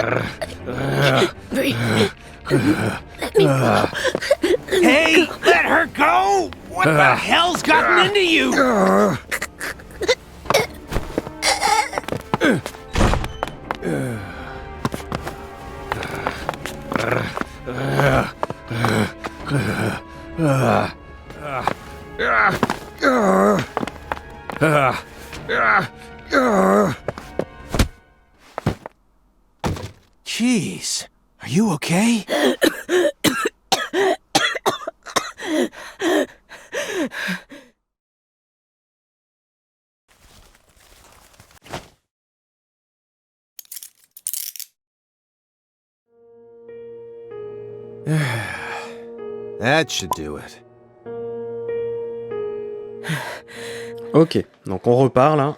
Let me go. Hey, let her go! What the hell's gotten into you? Jeez, are you okay? That should do it. Ok, donc on repart là.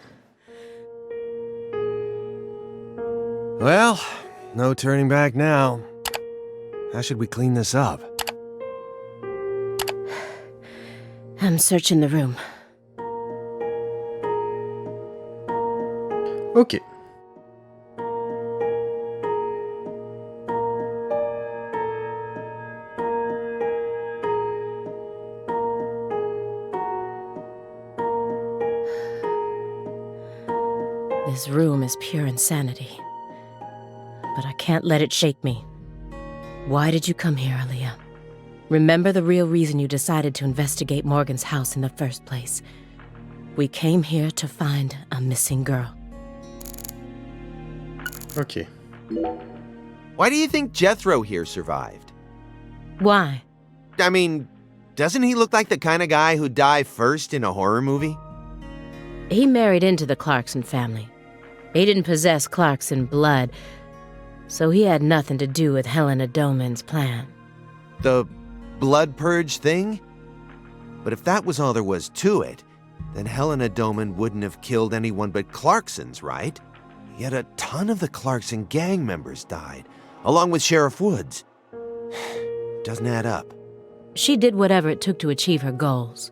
Well, no turning back now. How should we clean this up? I'm searching the room. Ok. This room is pure insanity. But I can't let it shake me. Why did you come here, Aaliyah? Remember the real reason you decided to investigate Morgan's house in the first place. We came here to find a missing girl. Ok. Why do you think Jethro here survived? Why? I mean, doesn't he look like the kind of guy who'd die first in a horror movie? He married into the Clarkson family. He didn't possess Clarkson blood, so he had nothing to do with Helena Doman's plan. The blood purge thing? But if that was all there was to it, then Helena Doman wouldn't have killed anyone but Clarksons, right? Yet a ton of the Clarkson gang members died, along with Sheriff Woods. Doesn't add up. She did whatever it took to achieve her goals.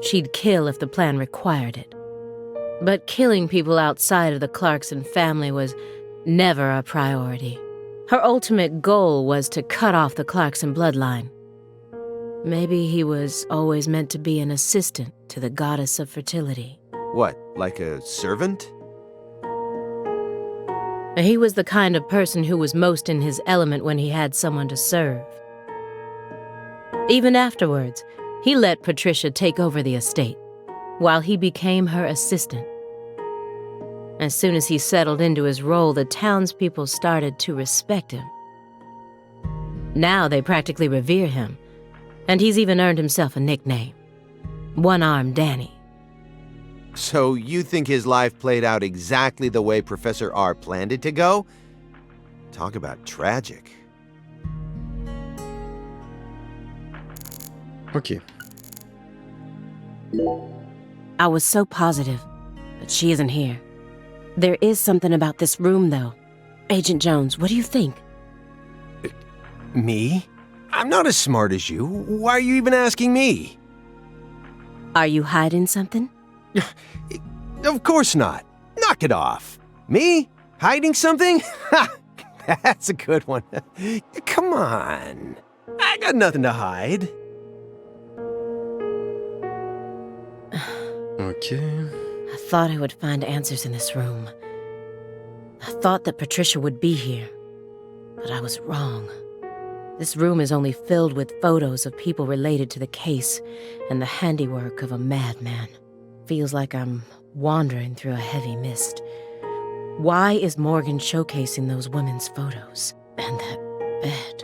She'd kill if the plan required it. But killing people outside of the Clarkson family was never a priority. Her ultimate goal was to cut off the Clarkson bloodline. Maybe he was always meant to be an assistant to the goddess of fertility. What, like a servant? He was the kind of person who was most in his element when he had someone to serve. Even afterwards, he let Patricia take over the estate, while he became her assistant. As soon as he settled into his role, the townspeople started to respect him. Now they practically revere him, and he's even earned himself a nickname, One-Armed Danny. So you think his life played out exactly the way Professor R planned it to go? Talk about tragic. Ok. I was so positive, but she isn't here. There is something about this room, though. Agent Jones, what do you think? Me? I'm not as smart as you. Why are you even asking me? Are you hiding something? Of course not. Knock it off. Me? Hiding something? Ha! That's a good one. Come on. I got nothing to hide. Ok. I thought I would find answers in this room. I thought that Patricia would be here, but I was wrong. This room is only filled with photos of people related to the case and the handiwork of a madman. Feels like I'm wandering through a heavy mist. Why is Morgan showcasing those women's photos and that bed?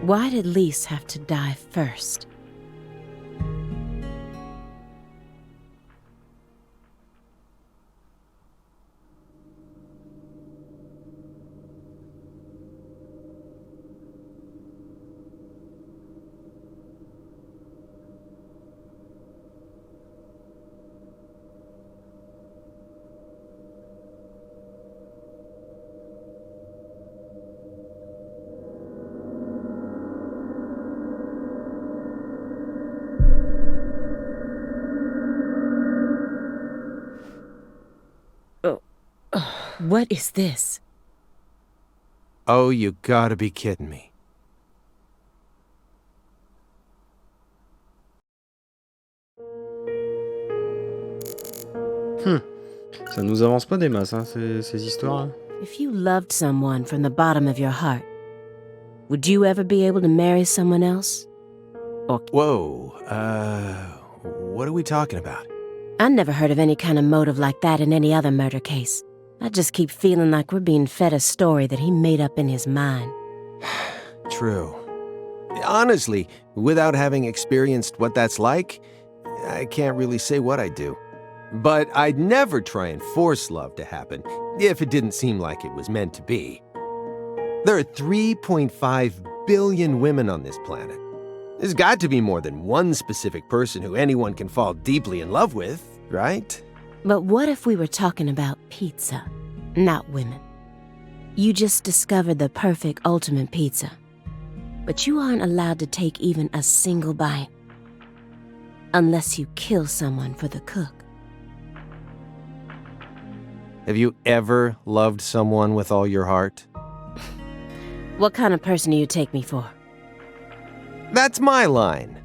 Why did Lise have to die first? What is this? Oh, you gotta be kidding me. Ça nous avance pas des masses, hein, ces histoires-là. If you loved someone from the bottom of your heart, would you ever be able to marry someone else? Whoa, what are we talking about? I never heard of any kind of motive like that in any other murder case. I just keep feeling like we're being fed a story that he made up in his mind. True. Honestly, without having experienced what that's like, I can't really say what I'd do. But I'd never try and force love to happen, if it didn't seem like it was meant to be. There are 3.5 billion women on this planet. There's got to be more than one specific person who anyone can fall deeply in love with, right? But what if we were talking about pizza, not women? You just discovered the perfect ultimate pizza, but you aren't allowed to take even a single bite unless you kill someone for the cook. Have you ever loved someone with all your heart? What kind of person do you take me for? That's my line.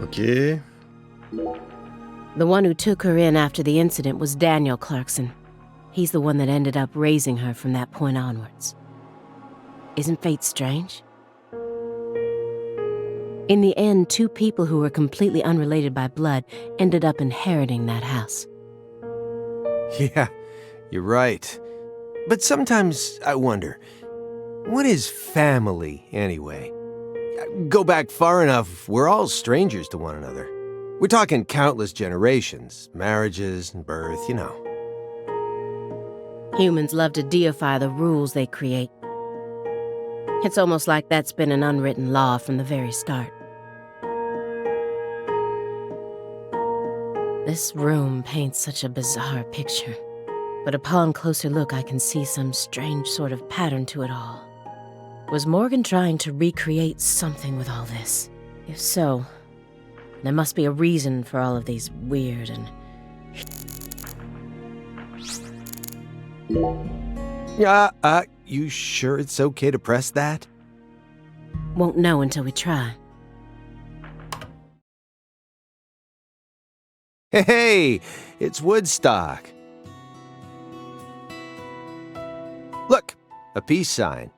Ok. The one who took her in after the incident was Daniel Clarkson. He's the one that ended up raising her from that point onwards. Isn't fate strange? In the end, two people who were completely unrelated by blood ended up inheriting that house. Yeah, you're right. But sometimes I wonder, what is family anyway? Go back far enough, we're all strangers to one another. We're talking countless generations, marriages and birth, you know. Humans love to deify the rules they create. It's almost like that's been an unwritten law from the very start. This room paints such a bizarre picture, but upon closer look I can see some strange sort of pattern to it all. Was Morgan trying to recreate something with all this? If so, there must be a reason for all of these weird and... You sure it's okay to press that? Won't know until we try. Hey, it's Woodstock. Look, a peace sign.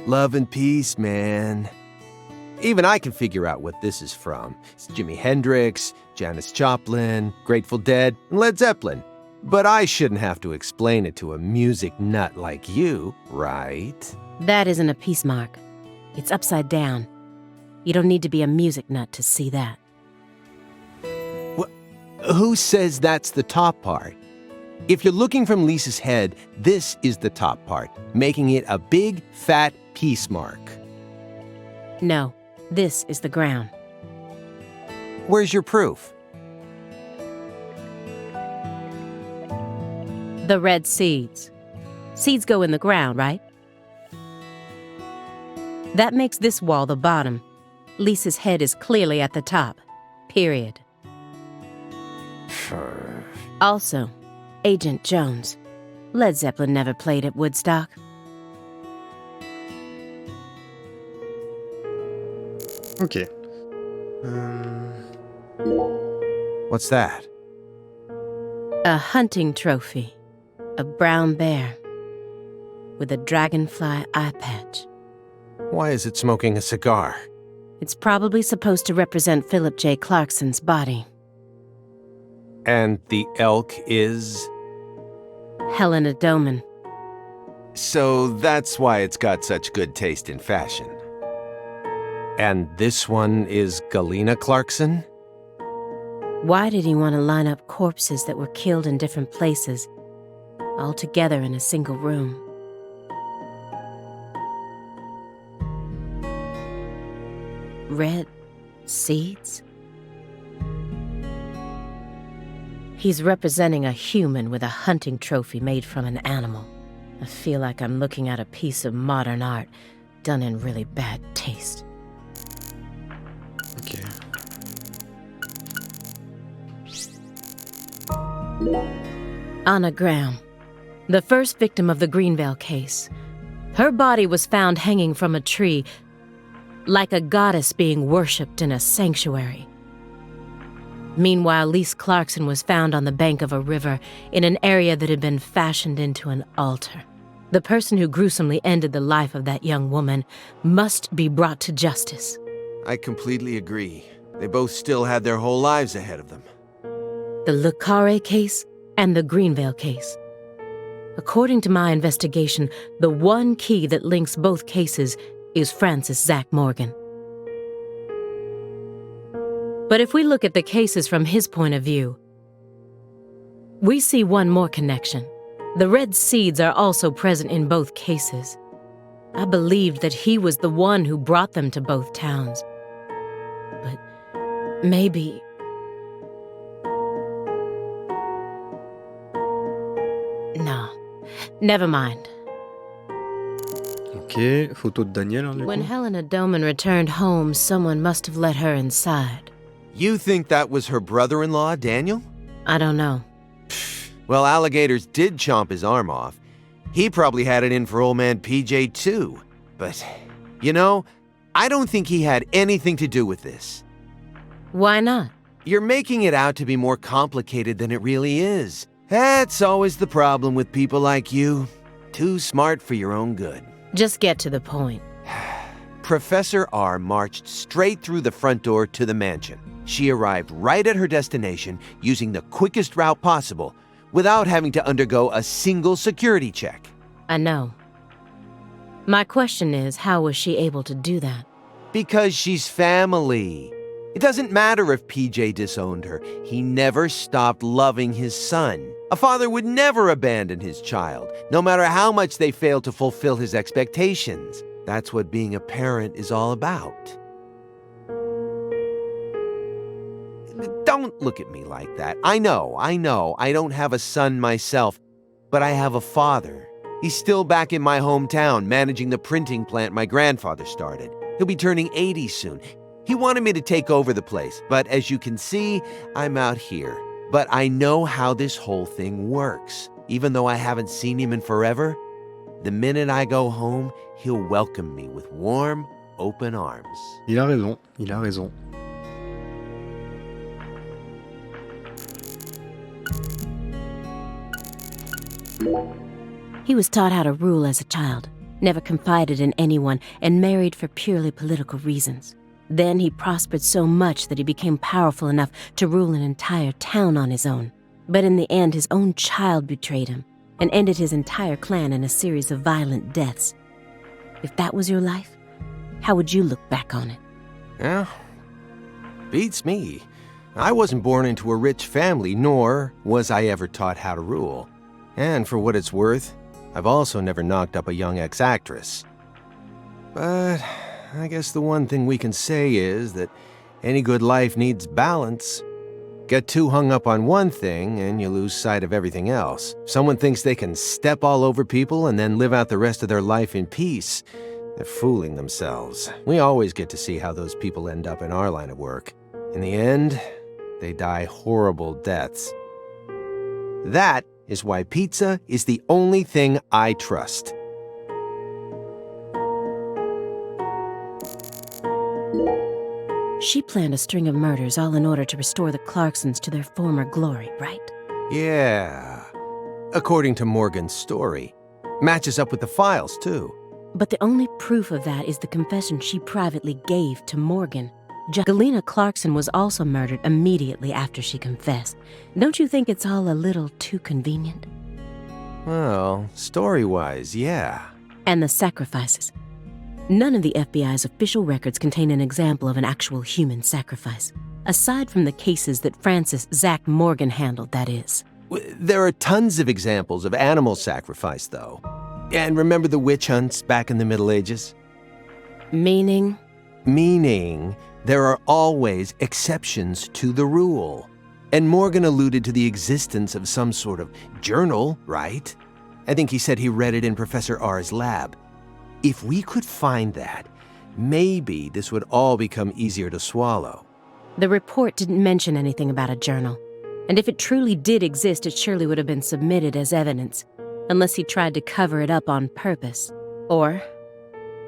Love and peace, man. Even I can figure out what this is from. It's Jimi Hendrix, Janis Joplin, Grateful Dead, and Led Zeppelin. But I shouldn't have to explain it to a music nut like you, right? That isn't a peace mark. It's upside down. You don't need to be a music nut to see that. Who says that's the top part? If you're looking from Lisa's head, this is the top part, making it a big, fat peace mark. No, this is the ground. Where's your proof? The red seeds. Seeds go in the ground, right? That makes this wall the bottom. Lisa's head is clearly at the top. Period. Also, Agent Jones. Led Zeppelin never played at Woodstock. Ok. What's that? A hunting trophy. A brown bear. With a dragonfly eye patch. Why is it smoking a cigar? It's probably supposed to represent Philip J. Clarkson's body. And the elk is? Helena Doman. So that's why it's got such good taste in fashion. And this one is Galena Clarkson? Why did he want to line up corpses that were killed in different places, all together in a single room? Red seeds? He's representing a human with a hunting trophy made from an animal. I feel like I'm looking at a piece of modern art done in really bad taste. Ok. Anna Graham, the first victim of the Greenvale case. Her body was found hanging from a tree, like a goddess being worshipped in a sanctuary. Meanwhile, Lise Clarkson was found on the bank of a river in an area that had been fashioned into an altar. The person who gruesomely ended the life of that young woman must be brought to justice. I completely agree. They both still had their whole lives ahead of them. The Le Carré case and the Greenvale case. According to my investigation, the one key that links both cases is Francis Zach Morgan. But if we look at the cases from his point of view, we see one more connection. The red seeds are also present in both cases. I believed that he was the one who brought them to both towns. But maybe... No, never mind. Ok, photo de Daniel, hein, du When coup. Helena Doman returned home, someone must have let her inside. You think that was her brother-in-law, Daniel? I don't know. Well, alligators did chomp his arm off. He probably had it in for old man PJ too. But, you know, I don't think he had anything to do with this. Why not? You're making it out to be more complicated than it really is. That's always the problem with people like you. Too smart for your own good. Just get to the point. Professor R marched straight through the front door to the mansion. She arrived right at her destination using the quickest route possible, without having to undergo a single security check. I know. My question is, how was she able to do that? Because she's family. It doesn't matter if PJ disowned her. He never stopped loving his son. A father would never abandon his child, no matter how much they failed to fulfill his expectations. That's what being a parent is all about. Don't look at me like that. I know, I don't have a son myself, but I have a father. He's still back in my hometown, managing the printing plant my grandfather started. He'll be turning 80 soon. He wanted me to take over the place, but as you can see, I'm out here. But I know how this whole thing works. Even though I haven't seen him in forever, the minute I go home, he'll welcome me with warm, open arms. Il a raison, il a raison. He was taught how to rule as a child, never confided in anyone, and married for purely political reasons. Then he prospered so much that he became powerful enough to rule an entire town on his own. But in the end, his own child betrayed him and ended his entire clan in a series of violent deaths. If that was your life, how would you look back on it? Yeah, beats me. I wasn't born into a rich family, nor was I ever taught how to rule. And for what it's worth, I've also never knocked up a young ex-actress. But I guess the one thing we can say is that any good life needs balance. Get too hung up on one thing and you lose sight of everything else. If someone thinks they can step all over people and then live out the rest of their life in peace, they're fooling themselves. We always get to see how those people end up in our line of work. In the end, they die horrible deaths. That is why pizza is the only thing I trust. She planned a string of murders all in order to restore the Clarksons to their former glory, right? Yeah. According to Morgan's story. Matches up with the files, too. But the only proof of that is the confession she privately gave to Morgan. Galena Clarkson was also murdered immediately after she confessed. Don't you think it's all a little too convenient? Well, story-wise, yeah. And the sacrifices. None of the FBI's official records contain an example of an actual human sacrifice. Aside from the cases that Francis Zach Morgan handled, that is. There are tons of examples of animal sacrifice, though. And remember the witch hunts back in the Middle Ages? Meaning? Meaning, there are always exceptions to the rule. And Morgan alluded to the existence of some sort of journal, right? I think he said he read it in Professor R's lab. If we could find that, maybe this would all become easier to swallow. The report didn't mention anything about a journal. And if it truly did exist, it surely would have been submitted as evidence, unless he tried to cover it up on purpose. Or...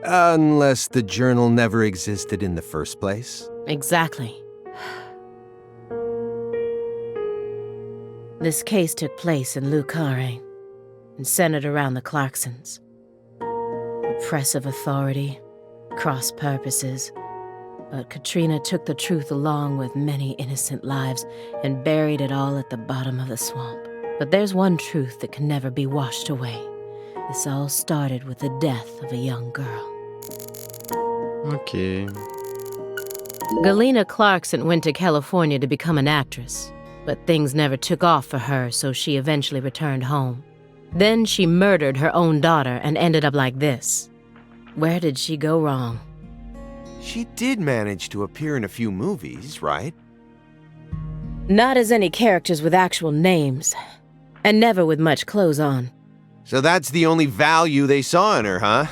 Unless the journal never existed in the first place? Exactly. This case took place in Okrad and centered around the Clarksons. Oppressive authority, cross purposes. But Katrina took the truth along with many innocent lives and buried it all at the bottom of the swamp. But there's one truth that can never be washed away. This all started with the death of a young girl. Ok. Galena Clarkson went to California to become an actress, but things never took off for her, so she eventually returned home. Then she murdered her own daughter and ended up like this. Where did she go wrong? She did manage to appear in a few movies, right? Not as any characters with actual names, and never with much clothes on. So that's the only value they saw in her, huh?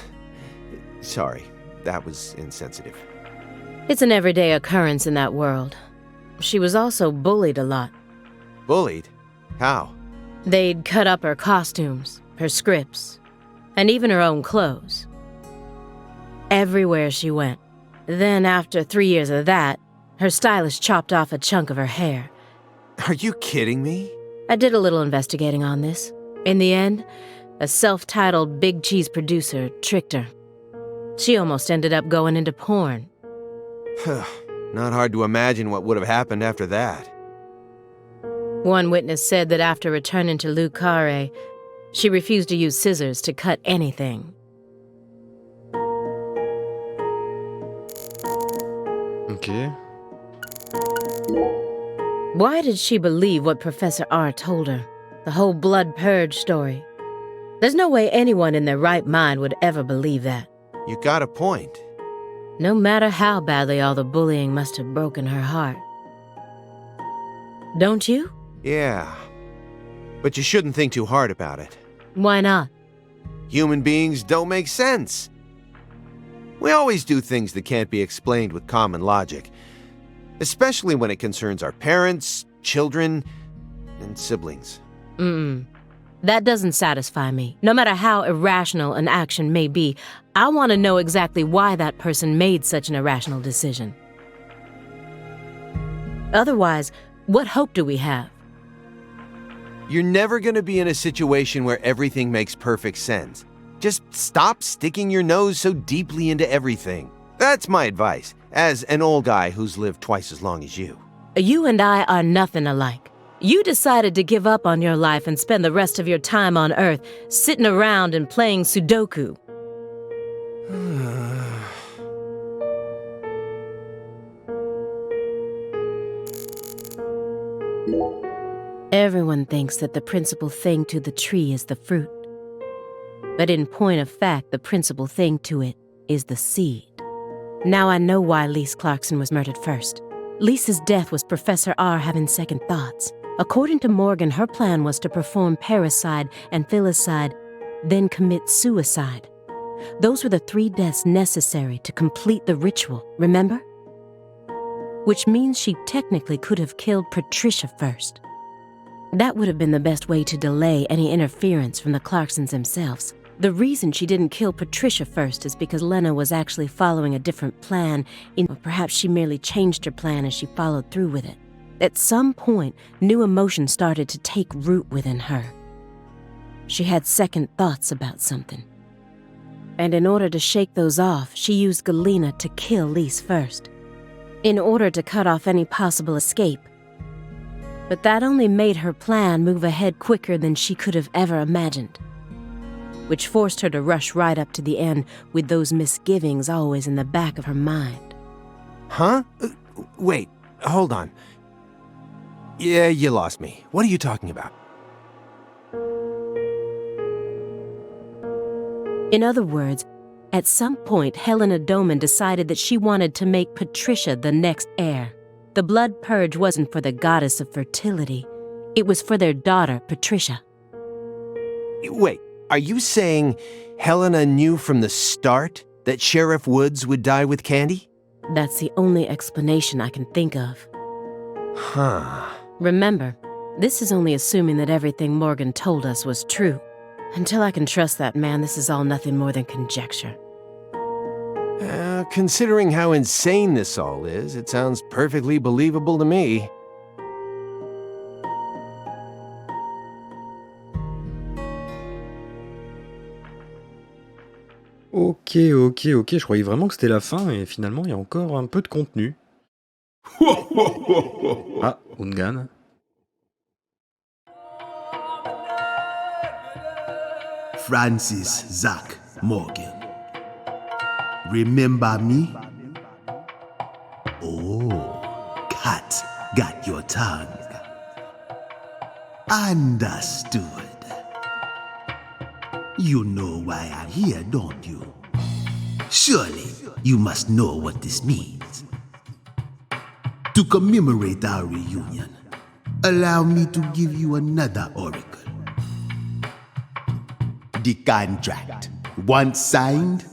Sorry, that was insensitive. It's an everyday occurrence in that world. She was also bullied a lot. Bullied? How? They'd cut up her costumes, her scripts, and even her own clothes. Everywhere she went. Then, after 3 years of that, her stylist chopped off a chunk of her hair. Are you kidding me? I did a little investigating on this. In the end, a self-titled big cheese producer tricked her. She almost ended up going into porn. Not hard to imagine what would have happened after that. One witness said that after returning to Okrad, she refused to use scissors to cut anything. Ok. Why did she believe what Professor R told her? The whole blood purge story. There's no way anyone in their right mind would ever believe that. You got a point. No matter how badly all the bullying must have broken her heart. Don't you? Yeah. But you shouldn't think too hard about it. Why not? Human beings don't make sense. We always do things that can't be explained with common logic, especially when it concerns our parents, children, and siblings. That doesn't satisfy me. No matter how irrational an action may be, I want to know exactly why that person made such an irrational decision. Otherwise, what hope do we have? You're never going to be in a situation where everything makes perfect sense. Just stop sticking your nose so deeply into everything. That's my advice, as an old guy who's lived twice as long as you. You and I are nothing alike. You decided to give up on your life and spend the rest of your time on Earth sitting around and playing Sudoku. Everyone thinks that the principal thing to the tree is the fruit. But in point of fact, the principal thing to it is the seed. Now I know why Lise Clarkson was murdered first. Lisa's death was Professor R having second thoughts. According to Morgan, her plan was to perform parricide and filicide, then commit suicide. Those were the 3 deaths necessary to complete the ritual, remember? Which means she technically could have killed Patricia first. That would have been the best way to delay any interference from the Clarksons themselves. The reason she didn't kill Patricia first is because Lena was actually following a different plan, or perhaps she merely changed her plan as she followed through with it. At some point, new emotions started to take root within her. She had second thoughts about something. And in order to shake those off, she used Galena to kill Lise first, in order to cut off any possible escape. But that only made her plan move ahead quicker than she could have ever imagined, which forced her to rush right up to the end with those misgivings always in the back of her mind. Huh? Wait, hold on. Yeah, you lost me. What are you talking about? In other words, at some point, Helena Doman decided that she wanted to make Patricia the next heir. The blood purge wasn't for the goddess of fertility. It was for their daughter, Patricia. Wait, are you saying Helena knew from the start that Sheriff Woods would die with Candy? That's the only explanation I can think of. Huh. Remember, This is only assuming that everything Morgan told us was true. Until I can trust that man, this is all nothing more than conjecture. Considering how insane this all is, it sounds perfectly believable to me. Ok, je croyais vraiment que c'était la fin et finalement il y a encore un peu de contenu. Ah, Ungan. Francis Zach Morgan. Remember me? Oh, cat got your tongue. Understood. You know why I'm here, don't you? Surely you must know what this means. To commemorate our reunion, allow me to give you another oracle. The contract, once signed,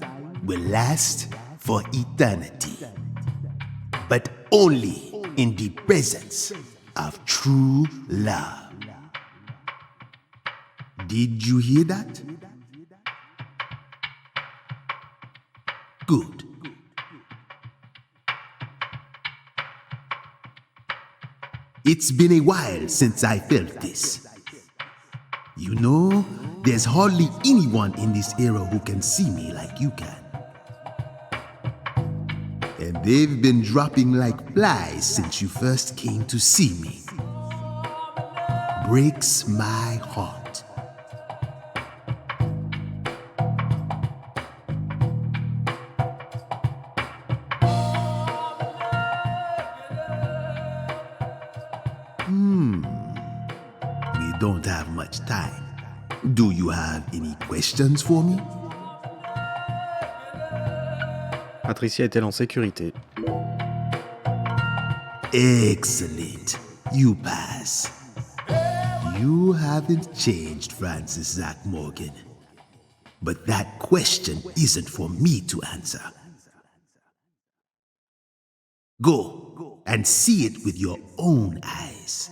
will last for eternity. But only in the presence of true love. Did you hear that? Good. It's been a while since I felt this. You know, there's hardly anyone in this era who can see me like you can. And they've been dropping like flies since you first came to see me. Breaks my heart. We don't have much time. Do you have any questions for me? Patricia est-elle en sécurité? Excellent. You pass. You haven't changed, Francis Zach Morgan. But that question isn't for me to answer. Go and see it with your own eyes.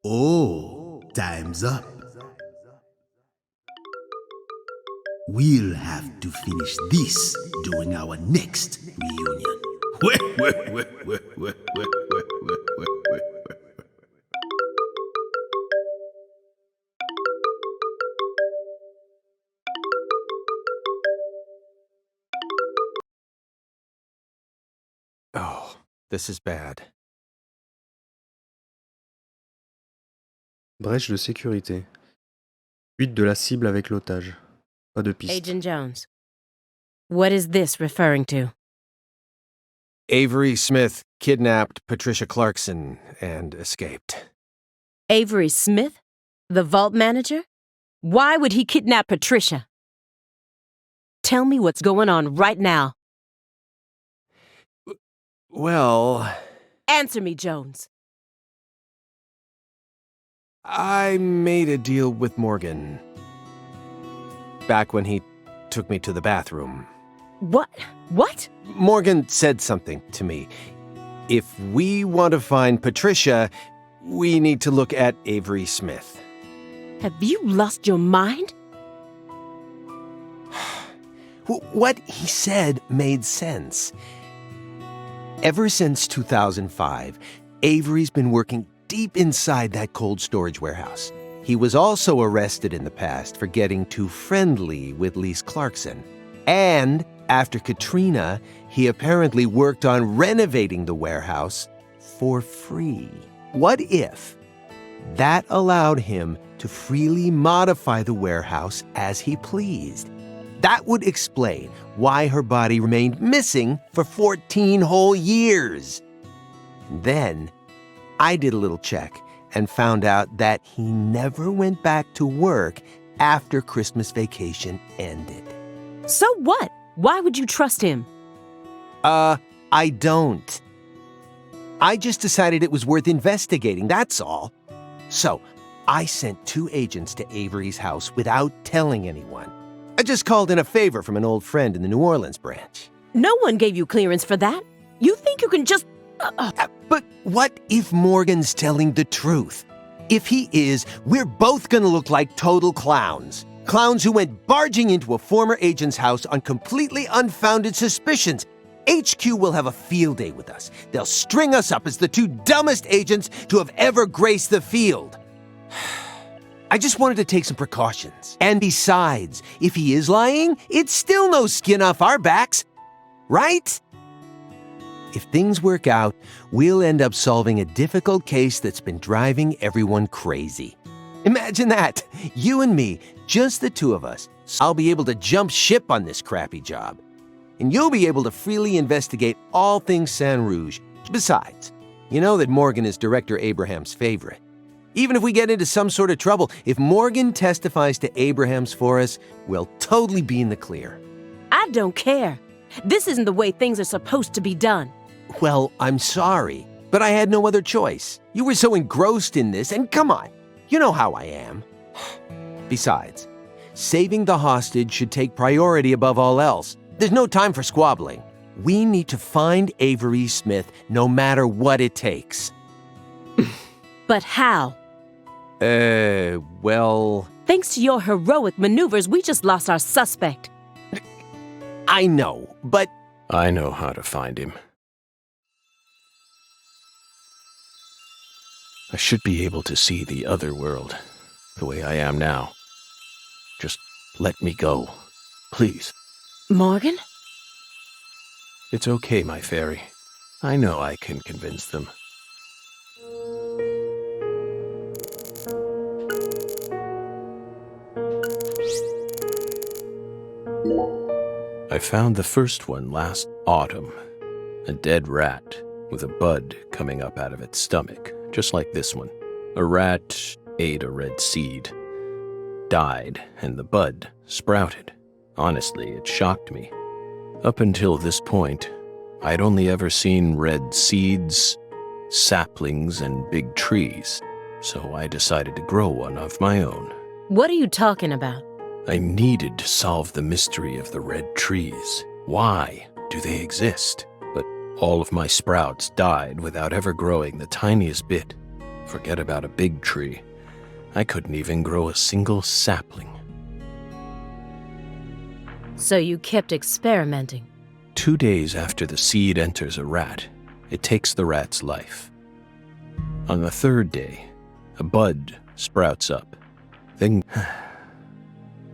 Oh, time's up. We'll have to finish this during our next reunion. Oh, this is bad. Brèche de sécurité. Fuite de la cible avec l'otage. Pas de piste. Agent Jones, what is this referring to? Avery Smith kidnapped Patricia Clarkson and escaped. Avery Smith? The vault manager? Why would he kidnap Patricia? Tell me what's going on right now. Well, Answer me, Jones. I made a deal with Morgan. Back when he took me to the bathroom. What? What? Morgan said something to me. If we want to find Patricia, we need to look at Avery Smith. Have you lost your mind? What he said made sense. Ever since 2005, Avery's been working deep inside that cold storage warehouse. He was also arrested in the past for getting too friendly with Lise Clarkson. And after Katrina, he apparently worked on renovating the warehouse for free. What if that allowed him to freely modify the warehouse as he pleased? That would explain why her body remained missing for 14 whole years. Then, I did a little check and found out that he never went back to work after Christmas vacation ended. So what? Why would you trust him? I don't. I just decided it was worth investigating, that's all. So, I sent 2 agents to Avery's house without telling anyone. I just called in a favor from an old friend in the New Orleans branch. No one gave you clearance for that. You think you can just But what if Morgan's telling the truth? If he is, we're both gonna look like total clowns. Clowns who went barging into a former agent's house on completely unfounded suspicions. HQ will have a field day with us. They'll string us up as the two dumbest agents to have ever graced the field. I just wanted to take some precautions. And besides, if he is lying, it's still no skin off our backs, right? If things work out, we'll end up solving a difficult case that's been driving everyone crazy. Imagine that, you and me, just the two of us. I'll be able to jump ship on this crappy job. And you'll be able to freely investigate all things Saint Rouge. Besides, you know that Morgan is Director Abraham's favorite. Even if we get into some sort of trouble, if Morgan testifies to Abraham's for us, we'll totally be in the clear. I don't care. This isn't the way things are supposed to be done. Well, I'm sorry, but I had no other choice. You were so engrossed in this, and come on, you know how I am. Besides, saving the hostage should take priority above all else. There's no time for squabbling. We need to find Avery Smith no matter what it takes. But how? Well... Thanks to your heroic maneuvers, we just lost our suspect. I know, but... I know how to find him. I should be able to see the other world, the way I am now. Just let me go, please. Morgan? It's okay, my fairy. I know I can convince them. I found the first one last autumn. A dead rat with a bud coming up out of its stomach, just like this one. A rat ate a red seed, died, and the bud sprouted. Honestly, it shocked me. Up until this point, I'd only ever seen red seeds, saplings, and big trees, so I decided to grow one of my own. What are you talking about? I needed to solve the mystery of the red trees. Why do they exist? But all of my sprouts died without ever growing the tiniest bit. Forget about a big tree. I couldn't even grow a single sapling. So you kept experimenting. 2 days after the seed enters a rat, it takes the rat's life. On the third day, a bud sprouts up. Then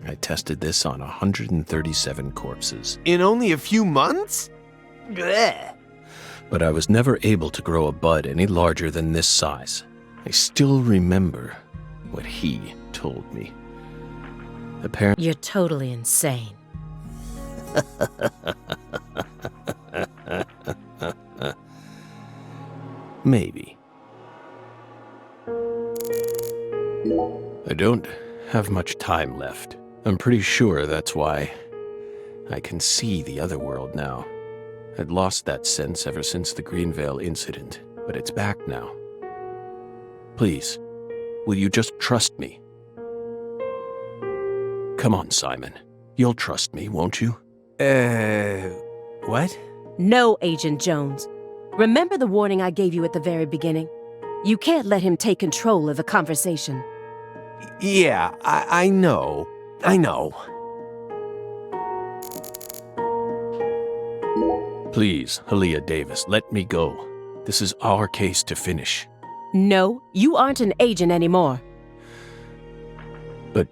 I tested this on 137 corpses. In only a few months? Blech. But I was never able to grow a bud any larger than this size. I still remember what he told me. Apparently, You're totally insane. maybe. I don't have much time left. I'm pretty sure that's why I can see the other world now. I'd lost that sense ever since the Greenvale incident, but it's back now. Please, will you just trust me? Come on, Simon. You'll trust me, won't you? What? No, Agent Jones. Remember the warning I gave you at the very beginning? You can't let him take control of the conversation. Yeah, I know. I know. Please, Aaliyah Davis, let me go. This is our case to finish. No, you aren't an agent anymore. But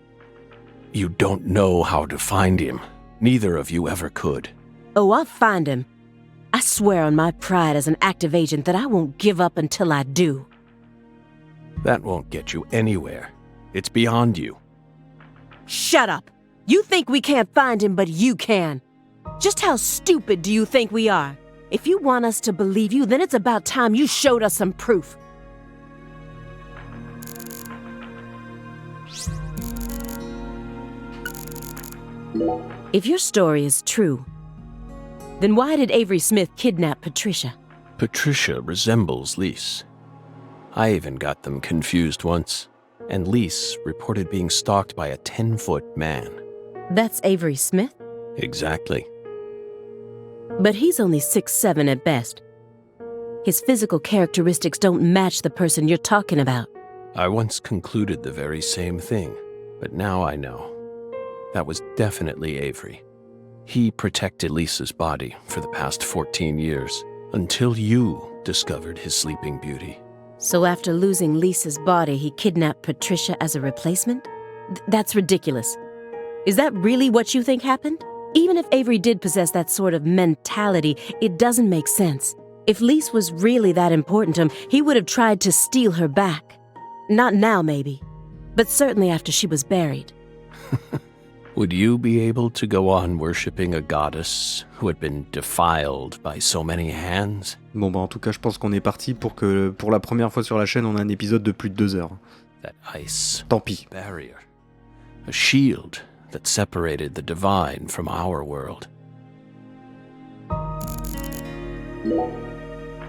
you don't know how to find him. Neither of you ever could. Oh, I'll find him. I swear on my pride as an active agent that I won't give up until I do. That won't get you anywhere. It's beyond you. Shut up! You think we can't find him, but you can. Just how stupid do you think we are? If you want us to believe you, then it's about time you showed us some proof. If your story is true, then why did Avery Smith kidnap Patricia? Patricia resembles Lise. I even got them confused once, and Lise reported being stalked by a 10-foot man. That's Avery Smith? Exactly. But he's only 6'7" at best. His physical characteristics don't match the person you're talking about. I once concluded the very same thing, but now I know. That was definitely Avery. He protected Lisa's body for the past 14 years, until you discovered his sleeping beauty. So after losing Lisa's body, he kidnapped Patricia as a replacement? That's ridiculous. Is that really what you think happened? Even if Avery did possess that sort of mentality, it doesn't make sense. If Lisa was really that important to him, he would have tried to steal her back. Not now, maybe, but certainly after she was buried. Would you be able to go on worshipping a goddess who had been defiled by so many hands? Bon bah en tout cas je pense qu'on est parti pour que pour la première fois sur la chaîne on a un épisode de plus de 2 heures. That ice Tant pis. barrier, a shield that separated the divine from our world.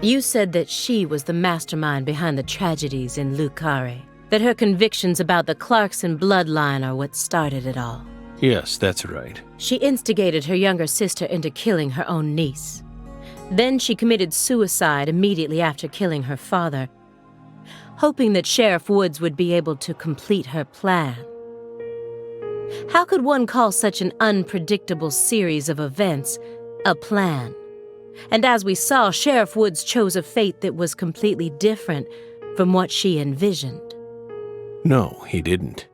You said that she was the mastermind behind the tragedies in Lucare, that her convictions about the Clarkson bloodline are what started it all. Yes, that's right. She instigated her younger sister into killing her own niece. Then she committed suicide immediately after killing her father, hoping that Sheriff Woods would be able to complete her plan. How could one call such an unpredictable series of events a plan? And as we saw, Sheriff Woods chose a fate that was completely different from what she envisioned. No, he didn't.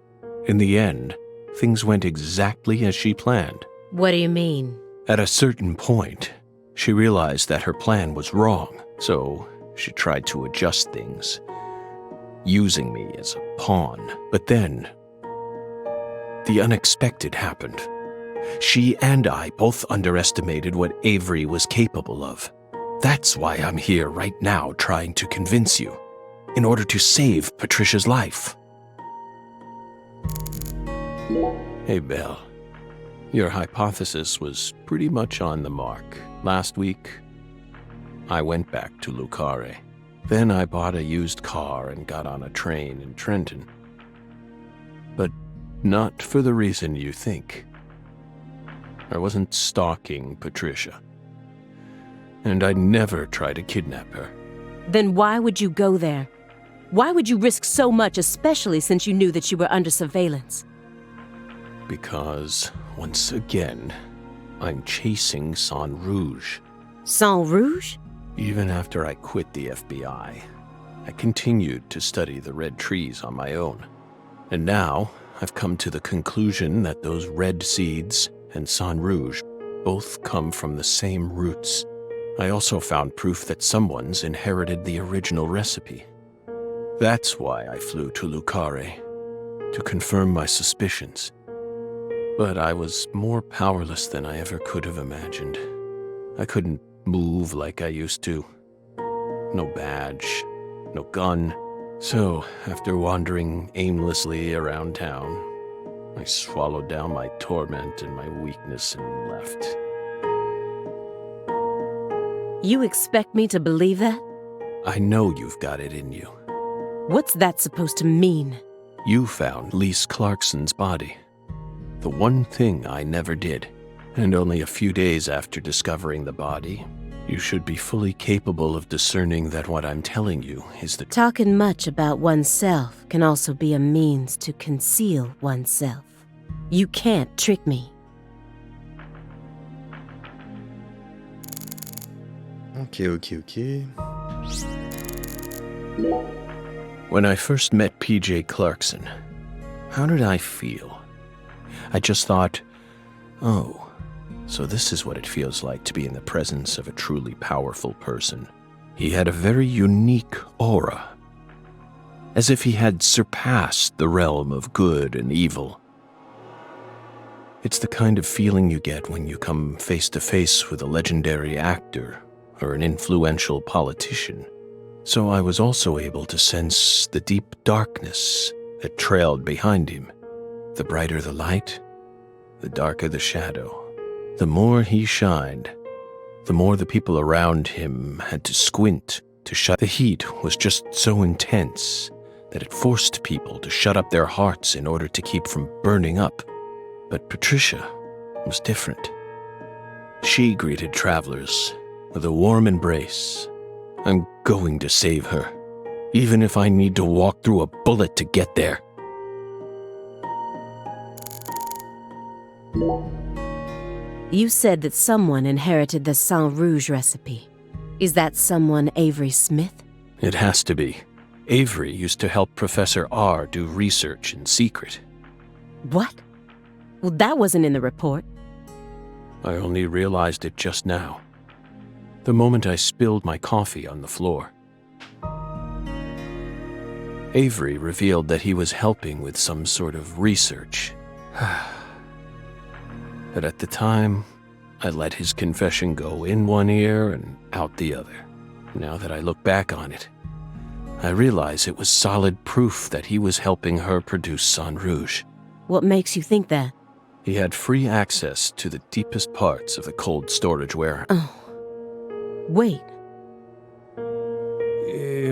In the end, things went exactly as she planned. What do you mean? At a certain point, she realized that her plan was wrong, so she tried to adjust things, using me as a pawn. But then, the unexpected happened. She and I both underestimated what Avery was capable of. That's why I'm here right now trying to convince you, in order to save Patricia's life. Hey, Belle. Your hypothesis was pretty much on the mark. Last week, I went back to Lucare. Then I bought a used car and got on a train in Trenton. But not for the reason you think. I wasn't stalking Patricia. And I never tried to kidnap her. Then why would you go there? Why would you risk so much, especially since you knew that you were under surveillance? Because, once again, I'm chasing Sang Rouge. Sang Rouge? Even after I quit the FBI, I continued to study the red trees on my own. And now, I've come to the conclusion that those red seeds and Sang Rouge both come from the same roots. I also found proof that someone's inherited the original recipe. That's why I flew to Lucare, to confirm my suspicions. But I was more powerless than I ever could have imagined. I couldn't move like I used to. No badge, no gun. So, after wandering aimlessly around town, I swallowed down my torment and my weakness and left. You expect me to believe that? I know you've got it in you. What's that supposed to mean? You found Lise Clarkson's body. The one thing I never did. And only a few days after discovering the body, you should be fully capable of discerning that what I'm telling you is the truth. Talking much about oneself can also be a means to conceal oneself. You can't trick me. Ok. When I first met PJ Clarkson, how did I feel? I just thought, oh, so this is what it feels like to be in the presence of a truly powerful person. He had a very unique aura, as if he had surpassed the realm of good and evil. It's the kind of feeling you get when you come face to face with a legendary actor or an influential politician. So I was also able to sense the deep darkness that trailed behind him. The brighter the light, the darker the shadow. The more he shined, the more the people around him had to squint to shut. The heat was just so intense that it forced people to shut up their hearts in order to keep from burning up. But Patricia was different. She greeted travelers with a warm embrace, I'm going to save her, even if I need to walk through a bullet to get there. You said that someone inherited the Sang Rouge recipe. Is that someone Avery Smith? It has to be. Avery used to help Professor R do research in secret. What? Well, that wasn't in the report. I only realized it just now, the moment I spilled my coffee on the floor. Avery revealed that he was helping with some sort of research. But at the time, I let his confession go in one ear and out the other. Now that I look back on it, I realize it was solid proof that he was helping her produce Sang Rouge. What makes you think that? He had free access to the deepest parts of the cold storage warehouse. Oh. Wait.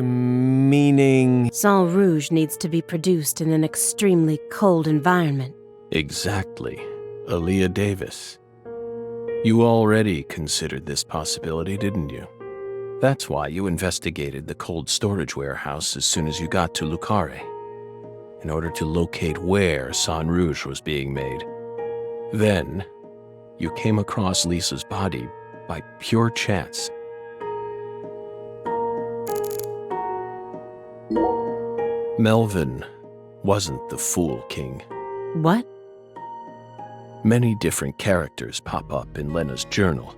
Meaning... Sang Rouge needs to be produced in an extremely cold environment. Exactly. Aaliyah Davis. You already considered this possibility, didn't you? That's why you investigated the cold storage warehouse as soon as you got to Lucare, in order to locate where Sang Rouge was being made. Then, you came across Lisa's body by pure chance. Melvin wasn't the Fool King. What? Many different characters pop up in Lena's journal,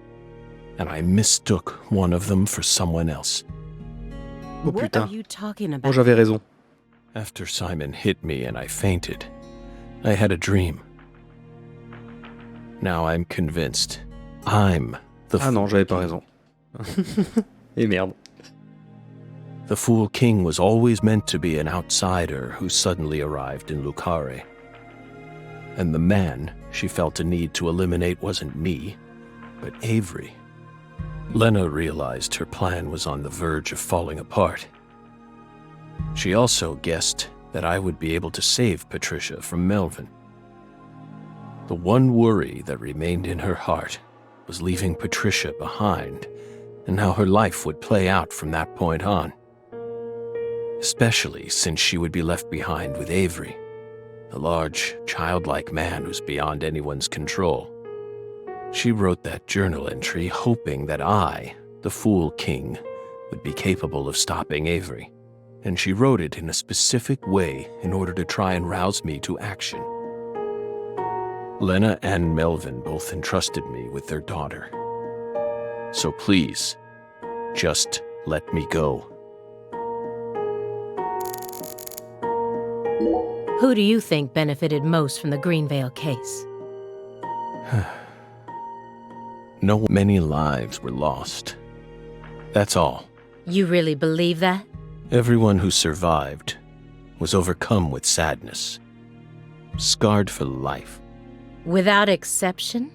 and I mistook one of them for someone else. Oh What putain. are you talking Oh, about? j'avais raison. After Simon hit me and I fainted, I had a dream. Now I'm convinced I'm the Ah non, j'avais pas raison. Et merde. The Fool King was always meant to be an outsider who suddenly arrived in Lucare. And the man she felt a need to eliminate wasn't me, but Avery. Lena realized her plan was on the verge of falling apart. She also guessed that I would be able to save Patricia from Melvin. The one worry that remained in her heart was leaving Patricia behind and how her life would play out from that point on. Especially since she would be left behind with Avery, the large, childlike man who's beyond anyone's control. She wrote that journal entry hoping that I, the Fool King, would be capable of stopping Avery, and she wrote it in a specific way in order to try and rouse me to action. Lena and Melvin both entrusted me with their daughter. So please, just let me go. Who do you think benefited most from the Greenvale case? No, many lives were lost. That's all. You really believe that? Everyone who survived was overcome with sadness, scarred for life. Without exception?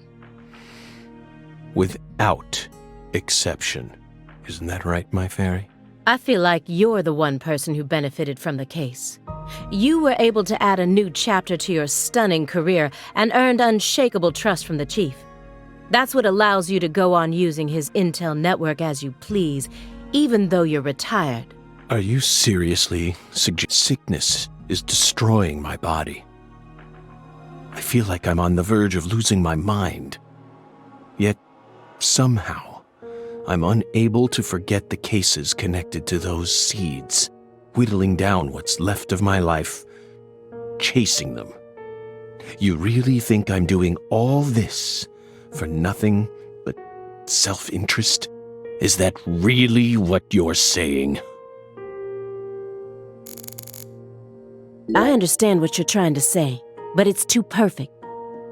Without exception. Isn't that right, my fairy? I feel like you're the one person who benefited from the case. You were able to add a new chapter to your stunning career and earned unshakable trust from the chief. That's what allows you to go on using his intel network as you please, even though you're retired. Are you seriously suggesting sickness is destroying my body? I feel like I'm on the verge of losing my mind. Yet, somehow, I'm unable to forget the cases connected to those seeds, whittling down what's left of my life, chasing them. You really think I'm doing all this for nothing but self-interest? Is that really what you're saying? I understand what you're trying to say, but it's too perfect.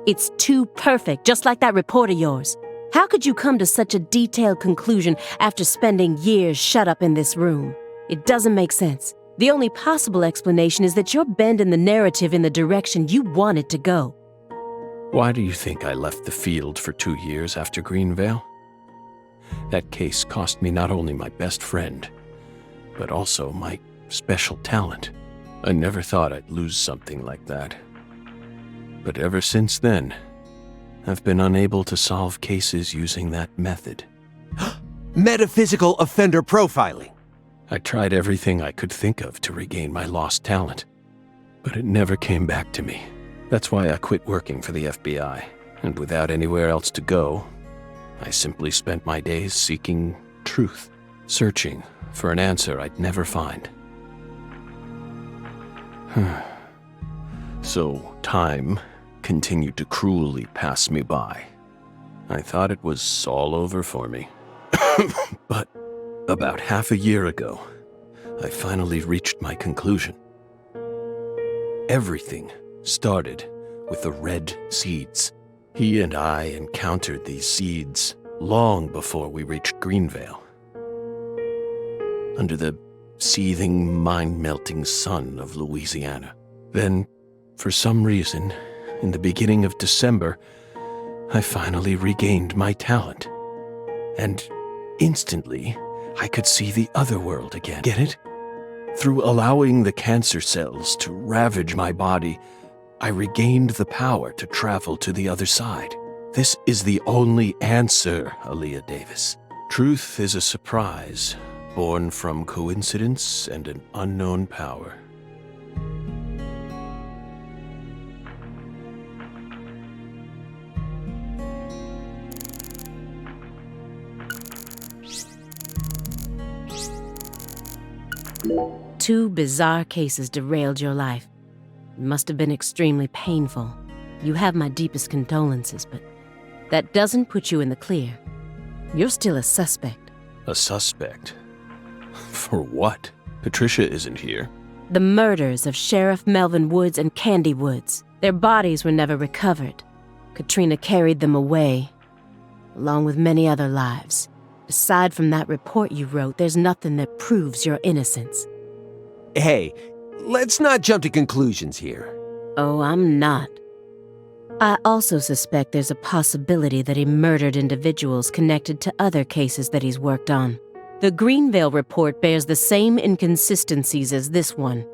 It's too perfect, just like that report of yours. How could you come to such a detailed conclusion after spending years shut up in this room? It doesn't make sense. The only possible explanation is that you're bending the narrative in the direction you want it to go. Why do you think I left the field for 2 years after Greenvale? That case cost me not only my best friend, but also my special talent. I never thought I'd lose something like that. But ever since then, I've been unable to solve cases using that method. Metaphysical offender profiling. I tried everything I could think of to regain my lost talent, but it never came back to me. That's why I quit working for the FBI, and without anywhere else to go, I simply spent my days seeking truth, searching for an answer I'd never find. So time continued to cruelly pass me by. I thought it was all over for me. But about half a year ago, I finally reached my conclusion. Everything started with the red seeds. He and I encountered these seeds long before we reached Greenvale. Under the seething, mind-melting sun of Louisiana. Then, for some reason, in the beginning of December, I finally regained my talent. And instantly, I could see the other world again. Get it? Through allowing the cancer cells to ravage my body, I regained the power to travel to the other side. This is the only answer, Aaliyah Davis. Truth is a surprise, born from coincidence and an unknown power. Two bizarre cases derailed your life. It must have been extremely painful. You have my deepest condolences, but that doesn't put you in the clear. You're still a suspect. A suspect? For what? Patricia isn't here. The murders of Sheriff Melvin Woods and Candy Woods. Their bodies were never recovered. Katrina carried them away, along with many other lives. Aside from that report you wrote, there's nothing that proves your innocence. Hey, let's not jump to conclusions here. Oh, I'm not. I also suspect there's a possibility that he murdered individuals connected to other cases that he's worked on. The Greenvale report bears the same inconsistencies as this one,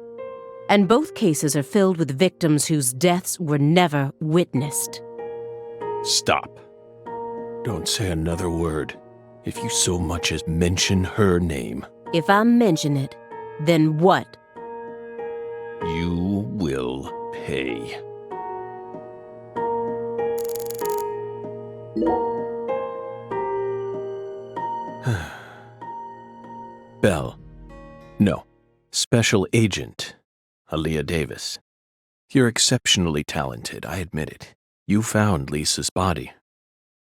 and both cases are filled with victims whose deaths were never witnessed. Stop. Don't say another word. If you so much as mention her name. If I mention it, then what? You will pay. Belle. No. Special Agent Aaliyah Davis. You're exceptionally talented, I admit it. You found Lisa's body,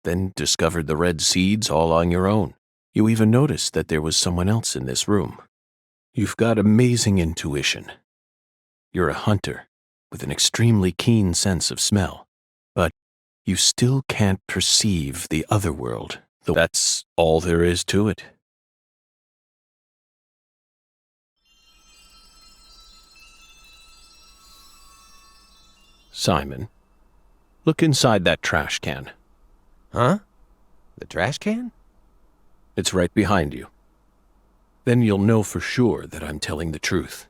then discovered the red seeds all on your own. You even noticed that there was someone else in this room. You've got amazing intuition. You're a hunter with an extremely keen sense of smell, but you still can't perceive the other world, though that's all there is to it. Simon, look inside that trash can. Huh? The trash can? It's right behind you. Then you'll know for sure that I'm telling the truth.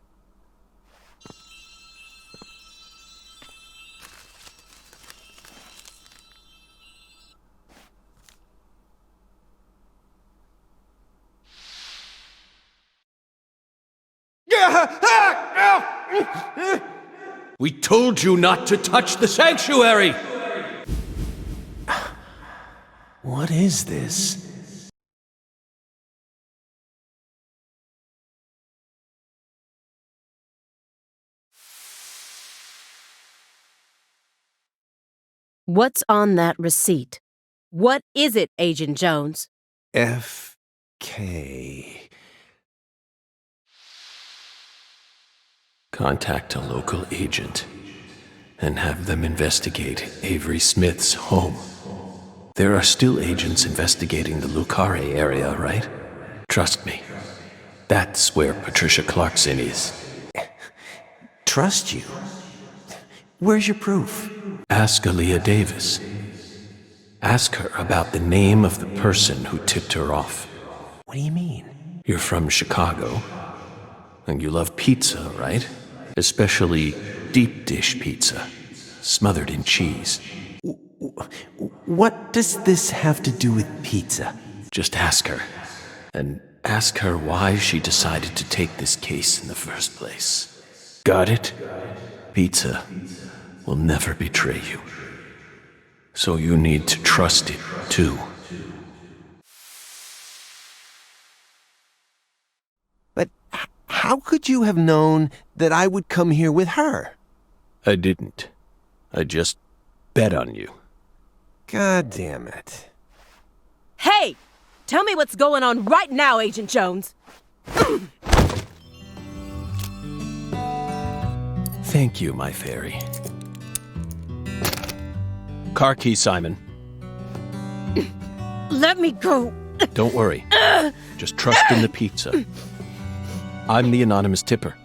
We told you not to touch the sanctuary! What is this? What's on that receipt? What is it, Agent Jones? F.K. Contact a local agent and have them investigate Avery Smith's home. There are still agents investigating the Lucare area, right? Trust me. That's where Patricia Clarkson is. Trust you? Where's your proof? Ask Aaliyah Davis. Ask her about the name of the person who tipped her off. What do you mean? You're from Chicago, and you love pizza, right? Especially deep dish pizza, smothered in cheese. What does this have to do with pizza? Just ask her. and ask her why she decided to take this case in the first place. Got it? Pizza will never betray you. So you need to trust it, too. But how could you have known that I would come here with her? I didn't. I just bet on you. God damn it. Hey! Tell me what's going on right now, Agent Jones. Thank you, my fairy. Car key, Simon. Let me go. Don't worry. Just trust in the pizza. I'm the anonymous tipper.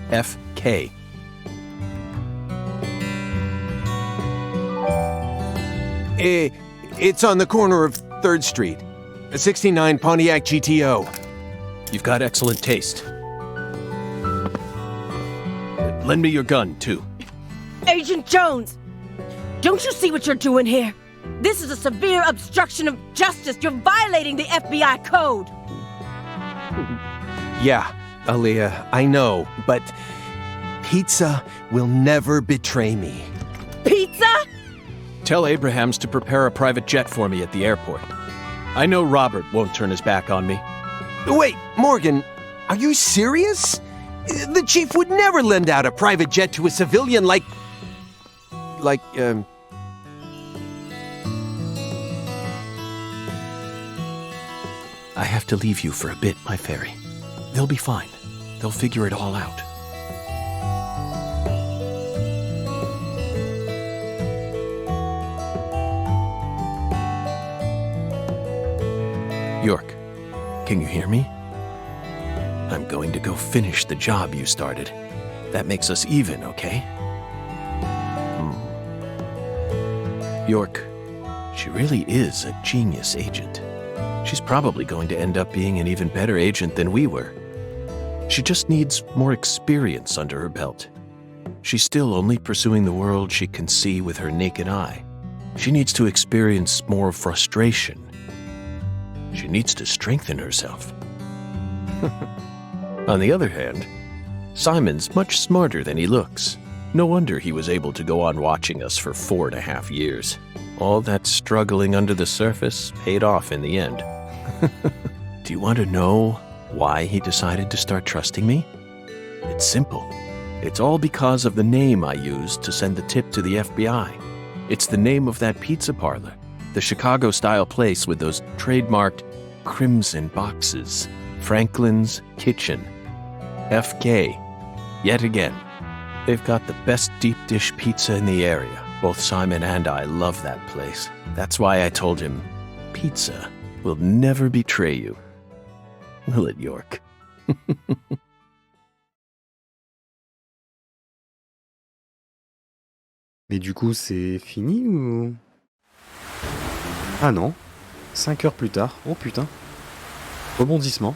FK. It's on the corner of 3rd Street. A 69 Pontiac GTO. You've got excellent taste. Lend me your gun, too. Agent Jones! Don't you see what you're doing here? This is a severe obstruction of justice. You're violating the FBI code. Yeah, Aaliyah, I know, but pizza will never betray me. Pizza? Tell Abrahams to prepare a private jet for me at the airport. I know Robert won't turn his back on me. Wait, Morgan, are you serious? The chief would never lend out a private jet to a civilian like, I have to leave you for a bit, my fairy. They'll be fine. They'll figure it all out. York, can you hear me? I'm going to go finish the job you started. That makes us even, okay? York, she really is a genius agent. She's probably going to end up being an even better agent than we were. She just needs more experience under her belt. She's still only pursuing the world she can see with her naked eye. She needs to experience more frustration. She needs to strengthen herself. On the other hand, Simon's much smarter than he looks. No wonder he was able to go on watching us for 4.5 years. All that struggling under the surface paid off in the end. Do you want to know why he decided to start trusting me? It's simple. It's all because of the name I used to send the tip to the FBI. It's the name of that pizza parlor, the Chicago-style place with those trademarked crimson boxes. Franklin's Kitchen. FK. Yet again. They've got the best deep dish pizza in the area. Both Simon and I love that place. That's why I told him, pizza will never betray you. Will it, York? Mais du coup, c'est fini ou... Ah non. 5 heures plus tard. Oh putain. Rebondissement.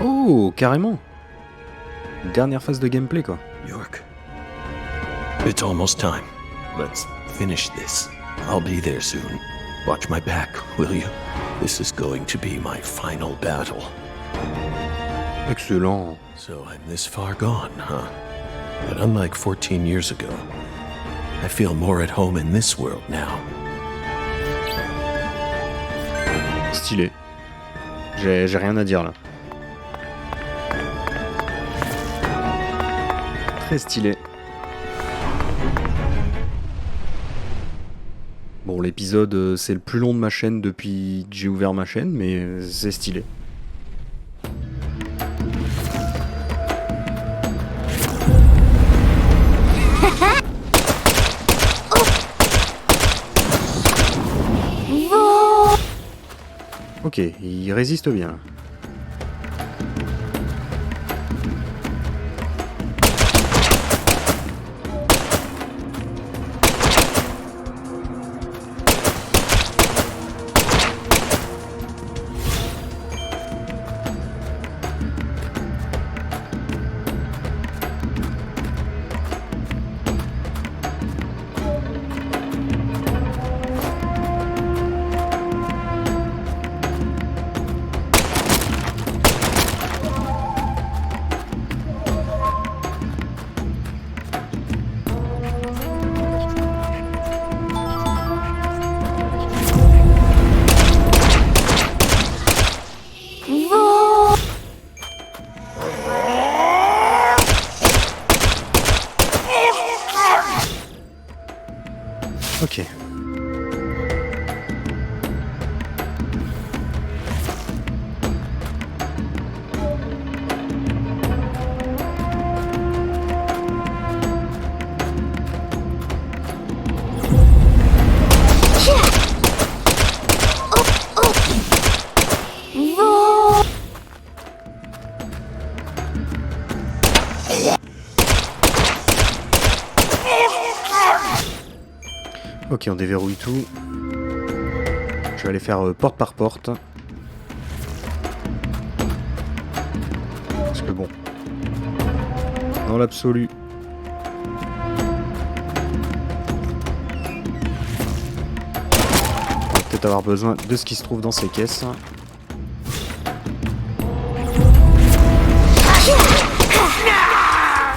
Oh, carrément. Dernière phase de gameplay, quoi. York. It's almost time. Let's finish this. I'll be there soon. Watch my back, will you? This is going to be my final battle. Excellent. So I'm this far gone, huh? But unlike 14 years ago, I feel more at home in this world now. Stylé. J'ai rien à dire là. Très stylé. Bon, l'épisode, c'est le plus long de ma chaîne depuis que j'ai ouvert ma chaîne, mais c'est stylé. Ok, il résiste bien. Ok. Ok, on déverrouille tout. Je vais aller faire porte par porte. Parce que bon, dans l'absolu, on va peut-être avoir besoin de ce qui se trouve dans ces caisses.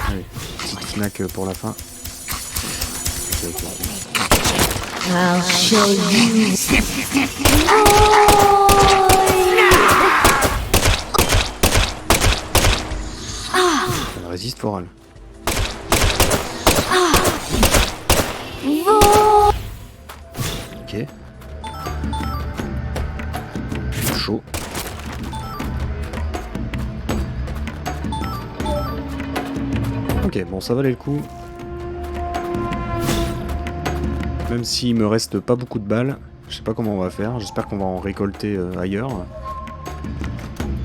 Allez, petite snack pour la fin. Ok, ok. I'll show you. Elle résiste fort, elle. Ok. Chaud. Ok, bon, ça valait le coup. Même s'il me reste pas beaucoup de balles, je sais pas comment on va faire, j'espère qu'on va en récolter ailleurs.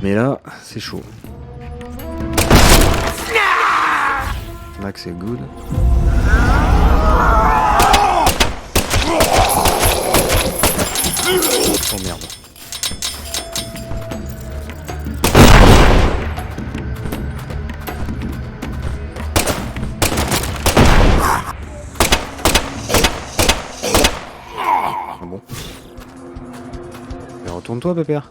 Mais là, c'est chaud. Là que c'est good. Oh merde. Bon. Mais retourne-toi, pépère.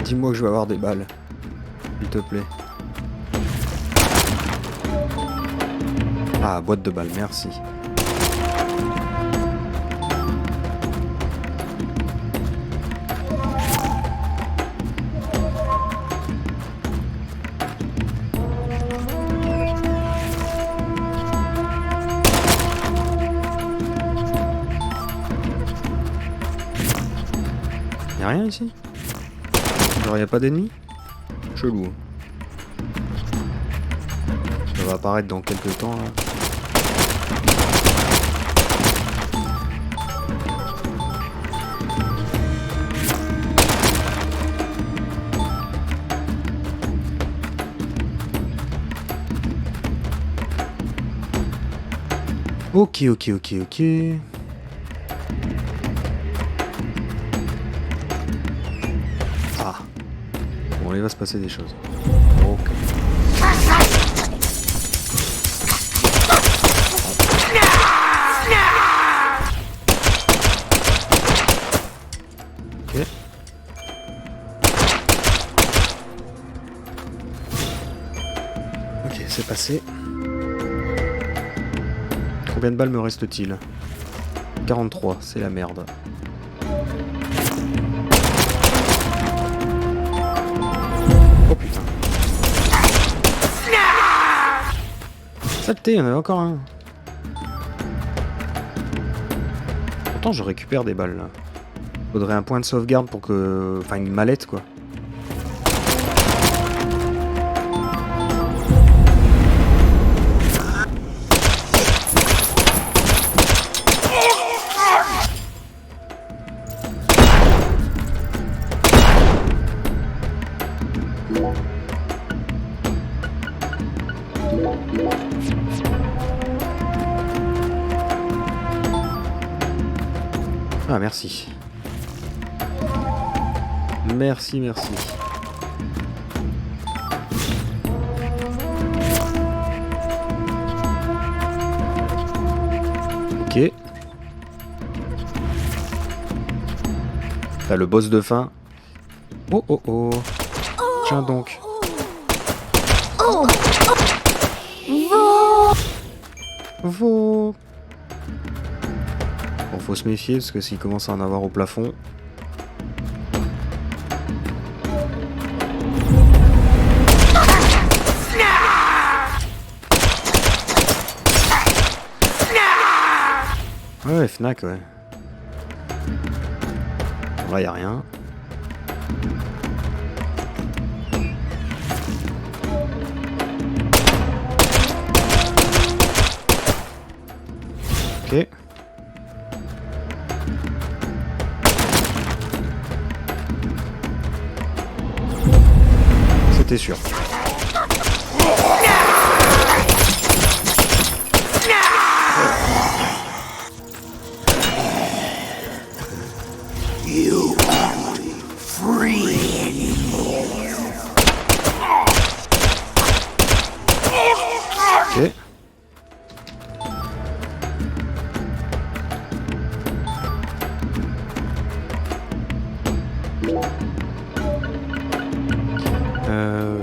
Dis-moi que je vais avoir des balles. S'il te plaît. Ah, boîte de balles, merci. Y'a rien ici? Genre y'a pas d'ennemis? Chelou. Ça va apparaître dans quelques temps là. Ok. Ah. Bon, là, il va se passer des choses. Ok. Ok. Ok, c'est passé. Combien de balles me reste-t-il? 43, c'est la merde. Oh putain. Saleté, il y en avait encore un. Pourtant je récupère des balles là. Faudrait un point de sauvegarde pour que... Enfin une mallette quoi. Ah merci. Merci. Ok. T'as le boss de fin. Oh. Tiens donc. Bon, faut se méfier parce que s'il commence à en avoir au plafond. Ouais, Fnac, ouais. Bon, là, y a rien. Ok. C'était sûr. Ok.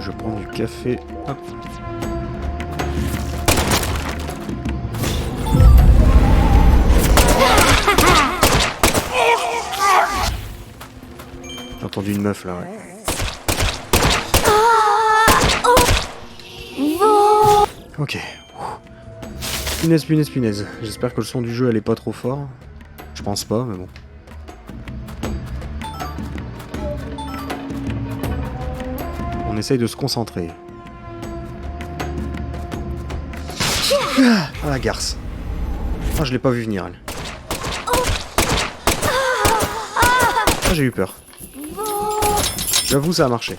Je prends du café. Hop. J'ai entendu une meuf là, ouais. Ok. Punaise, punaise, punaise. J'espère que le son du jeu elle est pas trop fort. Je pense pas, mais bon. On essaye de se concentrer. Ah, la garce. Ah, je l'ai pas vu venir, elle. Ah, j'ai eu peur. J'avoue, ça a marché.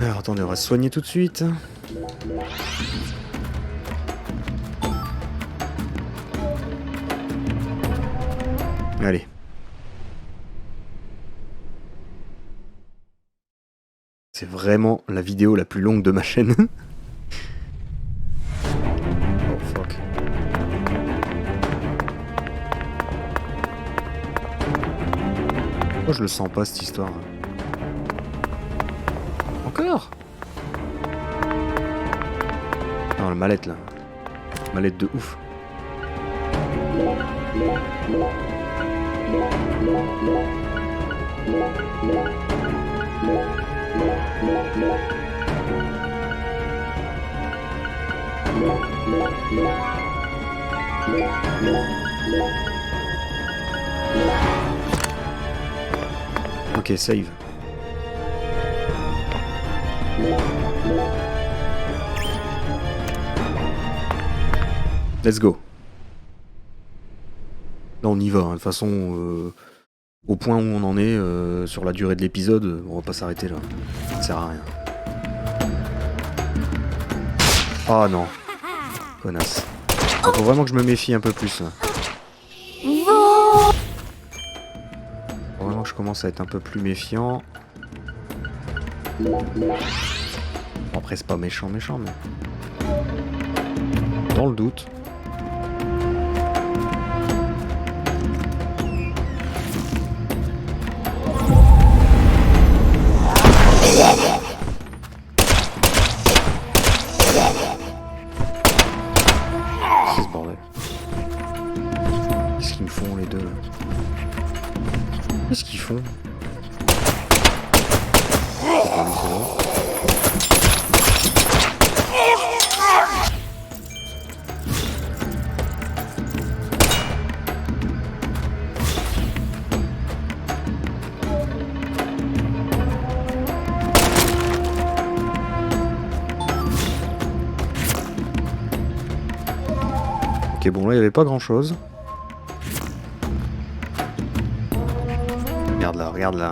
Alors, attendez, on va se soigner tout de suite. Allez. C'est vraiment la vidéo la plus longue de ma chaîne. Oh fuck. Pourquoi je le sens pas cette histoire? Encore? Non, la mallette là. Mallette de ouf. Ok, save. Let's go. Là on y va, hein. De toute façon, au point où on en est sur la durée de l'épisode, on va pas s'arrêter là. Ça sert à rien. Ah non. Connasse. Faut vraiment que je me méfie un peu plus. Là. Faut vraiment que je commence à être un peu plus méfiant. Bon, après c'est pas méchant mais... Dans le doute. C'est ce bordel. Qu'est-ce qu'ils me font les deux là? Qu'est-ce qu'ils font? Ok, bon là il n'y avait pas grand chose. Regarde là.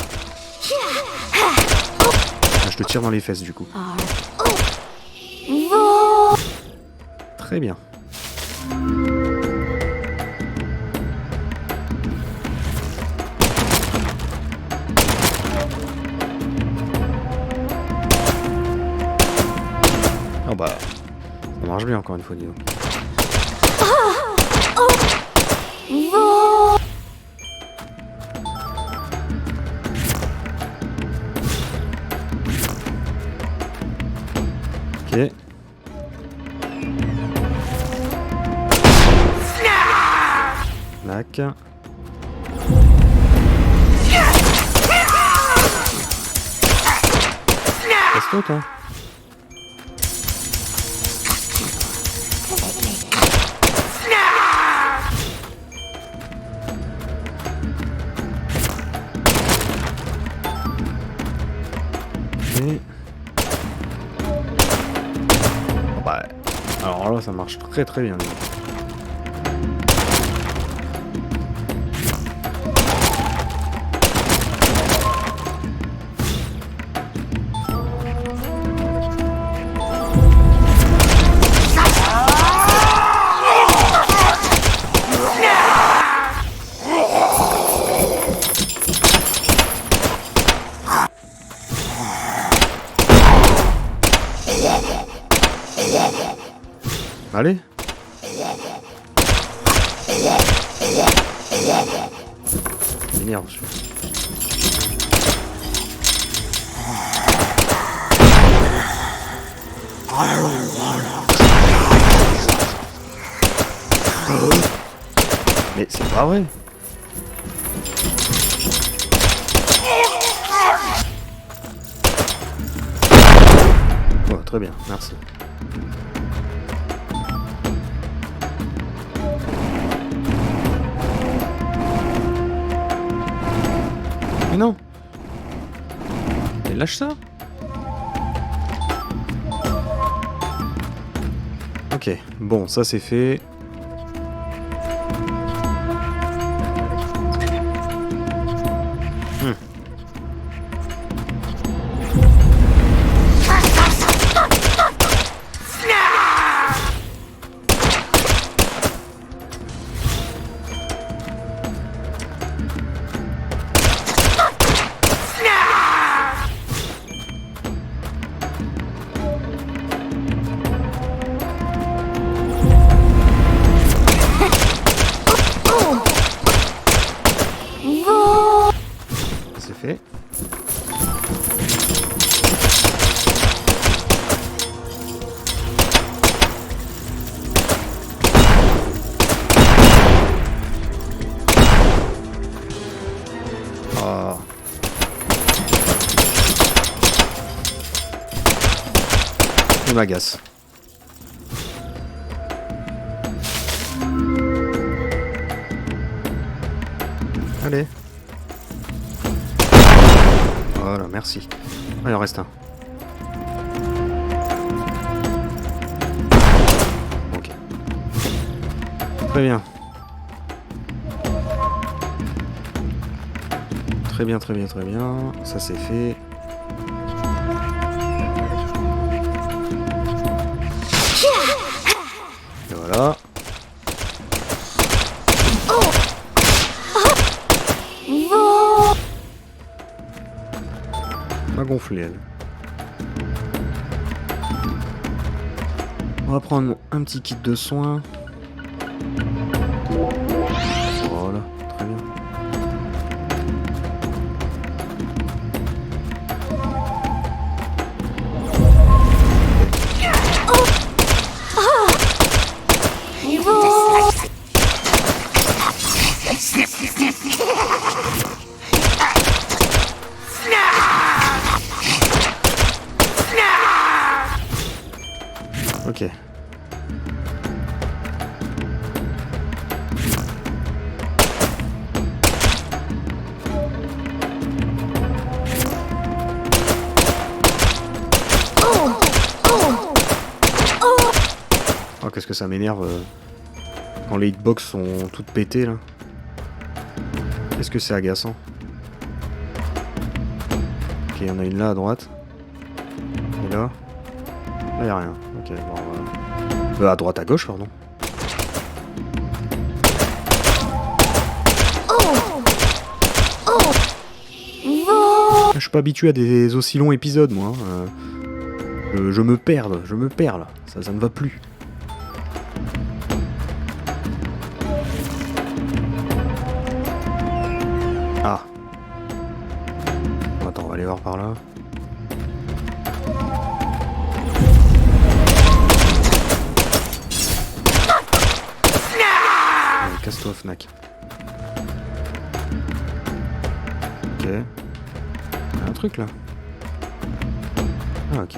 Ah, je te tire dans les fesses du coup. Très bien. Oh bah, ça marche bien encore une fois, dis donc. Ok. Snack. casse-toi, toi. Et... oh bah, alors là, ça marche très très bien. Allez. Énerve, celui-là. Mais c'est pas vrai. Oh, très bien, merci. Mais non. Mais lâche ça. Ok, bon, ça c'est fait. C'est fait. Oh. Il m'agace. Allez. Voilà, merci. Ah, il en reste un. Ok. Très bien. Très bien, très bien, très bien. Ça c'est fait. Et voilà. Pas gonflé elle. On va prendre un petit kit de soins. Voilà, très bien. Ok. Oh, qu'est-ce que ça m'énerve quand les hitbox sont toutes pétées là. Qu'est-ce que c'est agaçant. Ok, il y en a une là à droite. Et là. Là, y a rien. Ok, bon, voilà. À droite, à gauche, pardon. Je suis pas habitué à des aussi longs épisodes, moi. Je me perds là. Ça ne va plus. Ah. Attends, on va aller voir par là. Casse-toi, Fnac. Ok. Il y a un truc là. Ah, ok.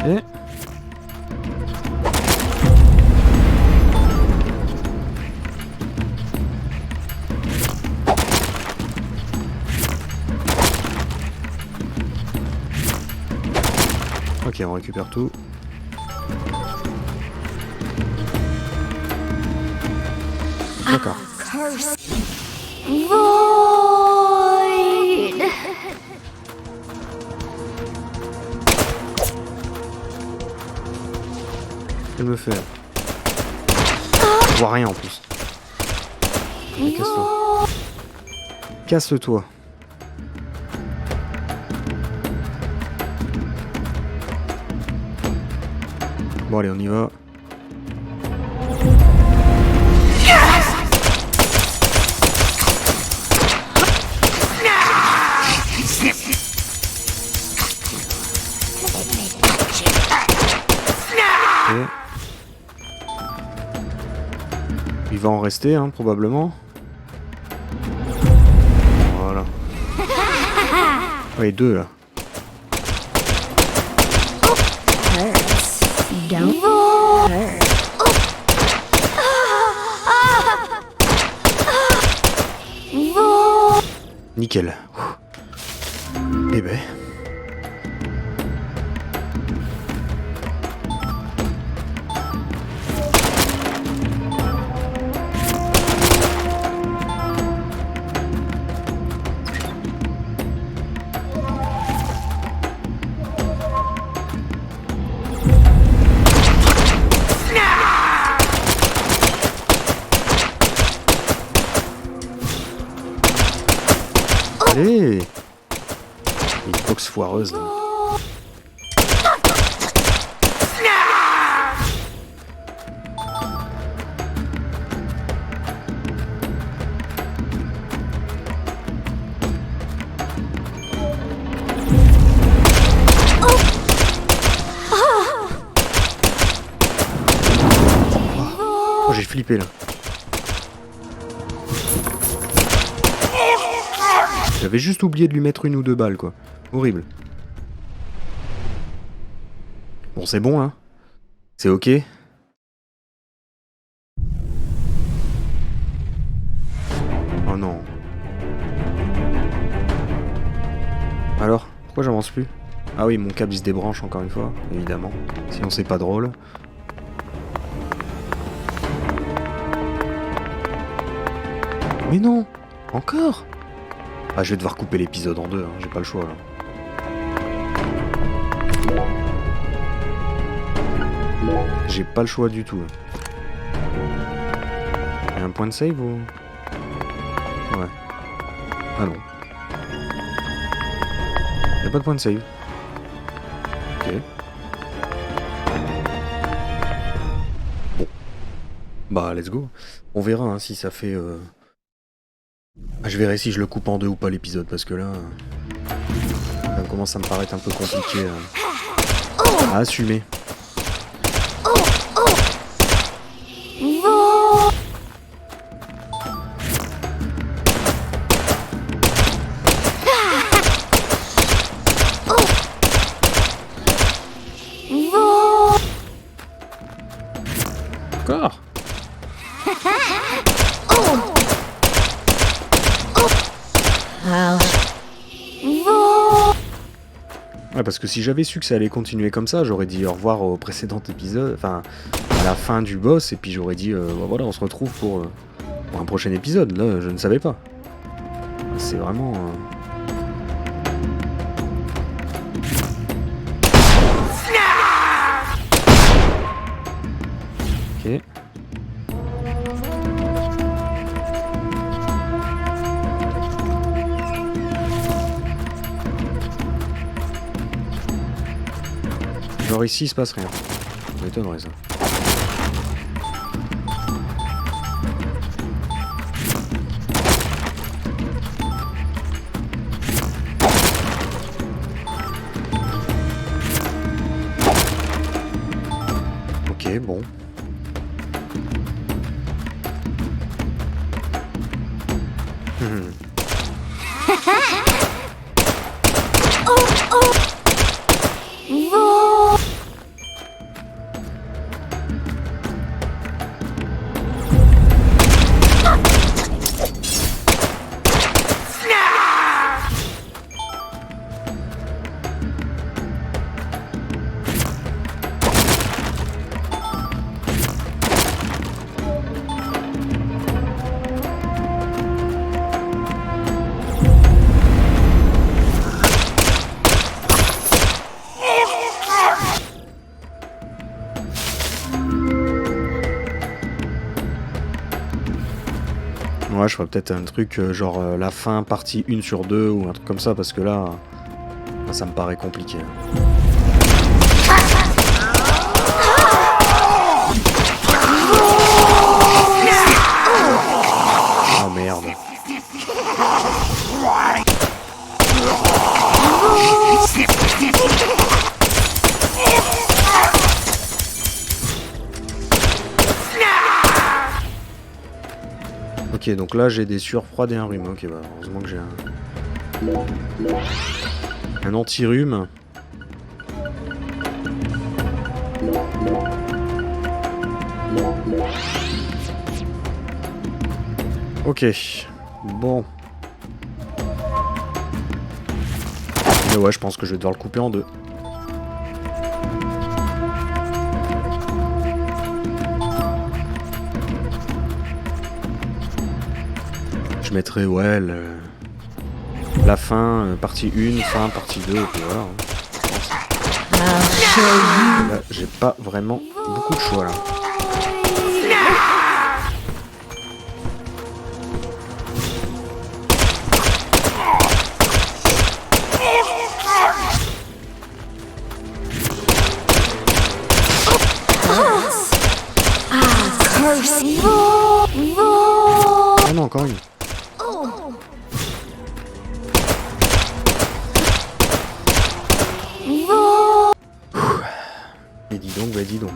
Et... Ok, on récupère tout. D'accord. Elle me fait. Je vois rien en plus. Mais casse-toi. Casse-toi. Bon allez, on y va. Ok. Il va en rester, hein, probablement. Voilà. Ouais, deux là. Nickel. Eh ben. Allez! Une box foireuse. Là. Oh, j'ai flippé là. J'avais juste oublié de lui mettre une ou deux balles, quoi. Horrible. Bon, c'est bon, hein. C'est ok. Oh non. Alors, pourquoi j'avance plus? Ah oui, mon câble il se débranche encore une fois, évidemment. Sinon c'est pas drôle. Mais non! Encore? Ah, je vais devoir couper l'épisode en deux, hein. J'ai pas le choix là. J'ai pas le choix du tout. Y'a un point de save ou... Ouais. Ah non. Y'a pas de point de save. Ok. Bon. Bah, let's go. On verra hein, si ça fait... Ah, je verrai si je le coupe en deux ou pas l'épisode, parce que là... ça commence à me paraître un peu compliqué à assumer. Encore. Ouais, parce que si j'avais su que ça allait continuer comme ça, j'aurais dit au revoir au précédent épisode, enfin à la fin du boss, et puis j'aurais dit voilà, on se retrouve pour un prochain épisode. Là, je ne savais pas. C'est vraiment... Ok. Genre ici il se passe rien. Ça m'étonnerait ça. Ok, bon. Ouais, je ferais peut-être un truc genre la fin partie 1 sur 2 ou un truc comme ça parce que là, ça me paraît compliqué. Oh merde. Ok, donc là j'ai des sueurs froides et un rhume. Ok, bah heureusement que j'ai un anti-rhume. Ok, bon. Mais ouais, je pense que je vais devoir le couper en deux. Je mettrai, ouais, la fin, partie 1, fin, partie 2, et puis voilà. Là, j'ai pas vraiment beaucoup de choix, là. Ah non, encore une. Et dis donc, bah dis donc.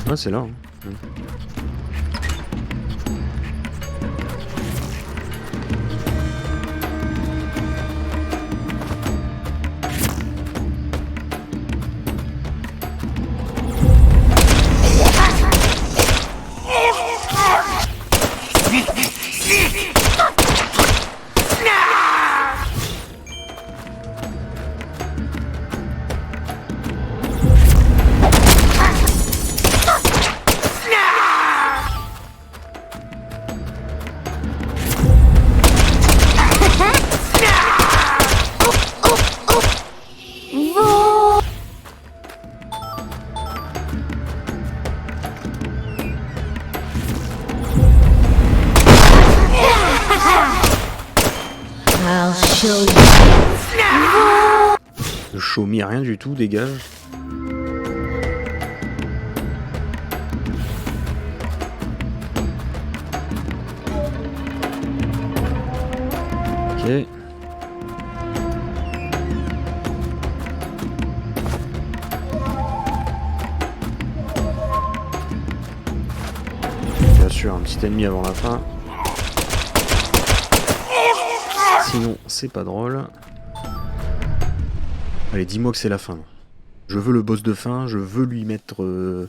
Ah, c'est là. Hein. Le chaumy, rien du tout, dégage. Ok. Bien sûr, un petit ennemi avant la fin. Sinon, c'est pas drôle. Allez, dis-moi que c'est la fin. Je veux le boss de fin, je veux lui mettre...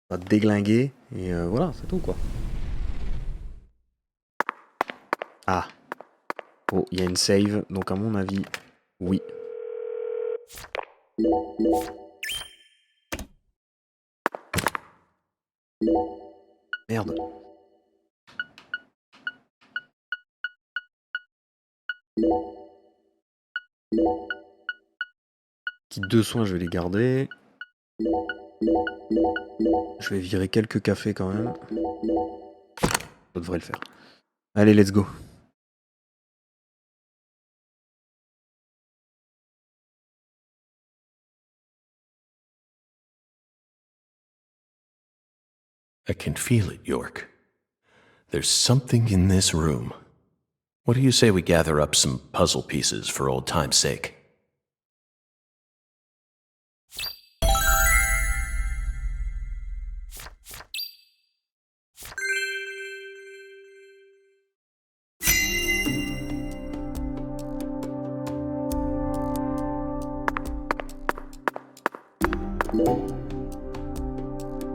à déglinguer, et voilà, c'est tout, quoi. Ah. Oh, il y a une save, donc à mon avis, oui. Merde. Kit de soins, je vais les garder. Je vais virer quelques cafés quand même. Ça devrait le faire. Allez, let's go. I can feel it, York. There's something in this room. What do you say we gather up some puzzle pieces for old time's sake?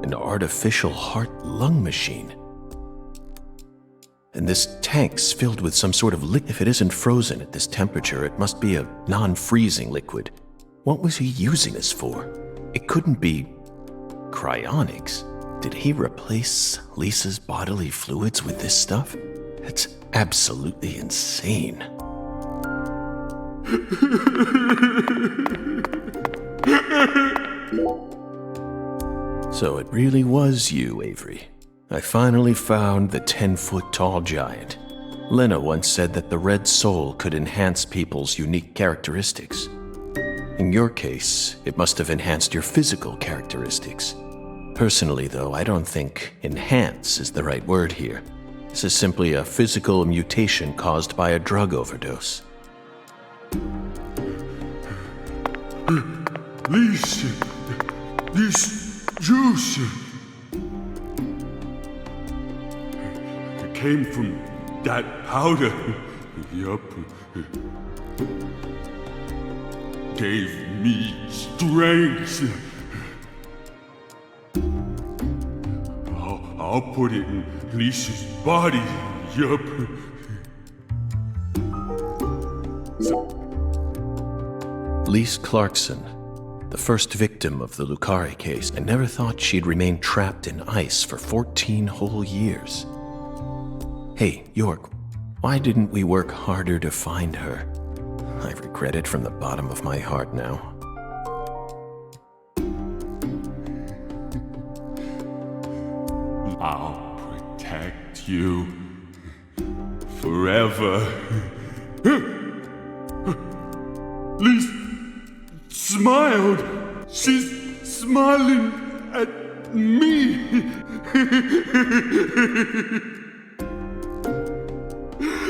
An artificial heart-lung machine. And this tank's filled with some sort of liquid. If it isn't frozen at this temperature, it must be a non-freezing liquid. What was he using this for? It couldn't be cryonics. Did he replace Lisa's bodily fluids with this stuff? It's absolutely insane. So it really was you, Avery. I finally found the 10-foot-tall giant. Lena once said that the red soul could enhance people's unique characteristics. In your case, it must have enhanced your physical characteristics. Personally, though, I don't think enhance is the right word here. This is simply a physical mutation caused by a drug overdose. Lisa, this juice. It came from that powder. Yup. Gave me strength. I'll put it in Lisa's body. Yup. Lise Clarkson, the first victim of the Lucari case. I never thought she'd remain trapped in ice for 14 whole years. Hey, York, why didn't we work harder to find her? I regret it from the bottom of my heart now. I'll protect you forever. Lisa smiled. She's smiling at me.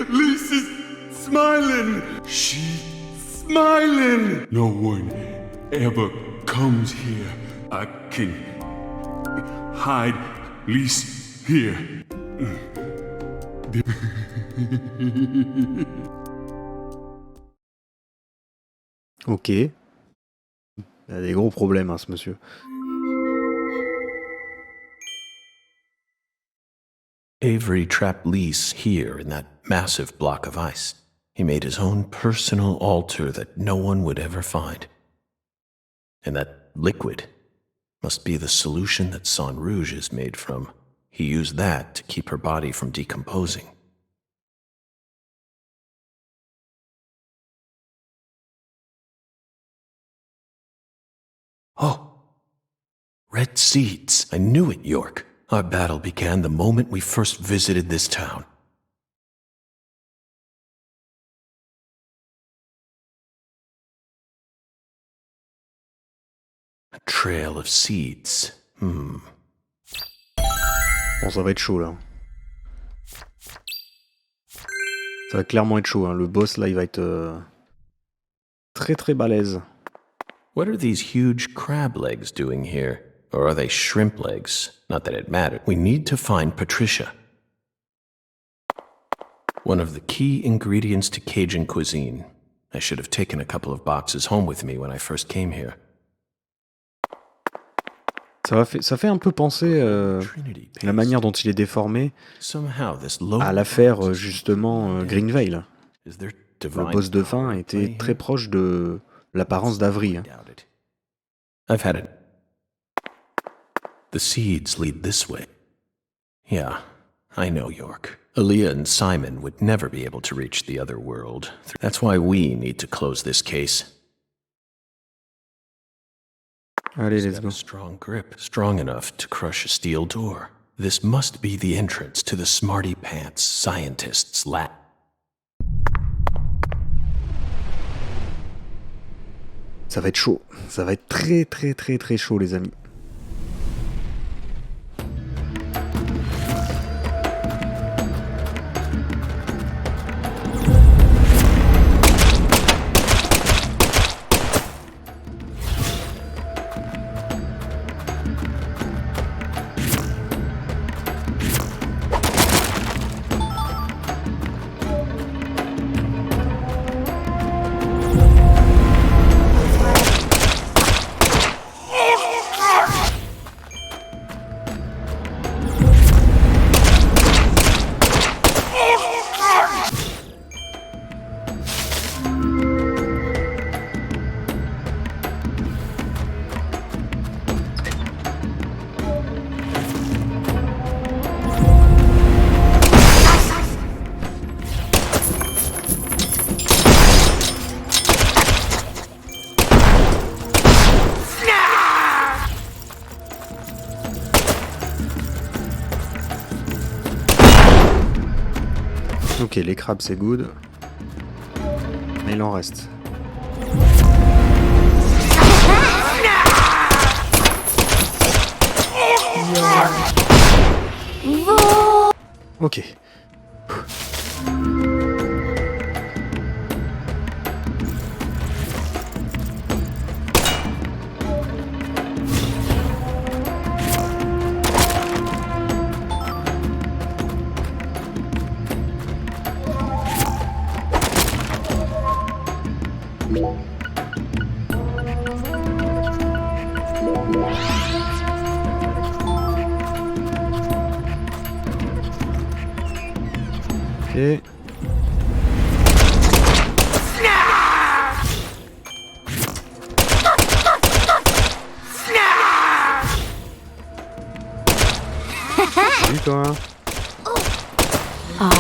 Lisa's smiling. She's smiling. No one ever comes here. I can hide Lisa here. Ok. Il a des gros problèmes, hein, ce monsieur. Avery trapped Lise here in that massive block of ice. He made his own personal altar that no one would ever find. And that liquid must be the solution that Sang Rouge is made from. He used that to keep her body from decomposing. Oh, red seeds. I knew it, York. Our battle began the moment we first visited this town. A trail of seeds. Bon, ça va être chaud, là. Ça va clairement être chaud, hein. Le boss, là, il va être très très balèze. What are these huge crab legs doing here? Or are they shrimp legs? Not that it mattered. We need to find Patricia. One of the key ingredients to Cajun cuisine. I should have taken a couple of boxes home with me when I first came here. Ça fait un peu penser la manière dont il est déformé à l'affaire justement Greenvale. Le boss de fin était très proche de l'apparence d'Avery. Hein. I've had it. The seeds lead this way. Yeah, I know, York. Aaliyah and Simon would never be able to reach the other world. That's why we need to close this case. Allez, let's Got go. a strong grip, strong enough to crush a steel door. This must be the entrance to the Smarty Pants scientist's lab. Ça va être chaud. Ça va être très très très très chaud, les amis. Ok, les crabes c'est good. Mais il en reste. Ok. Ok. Salut toi. Ah,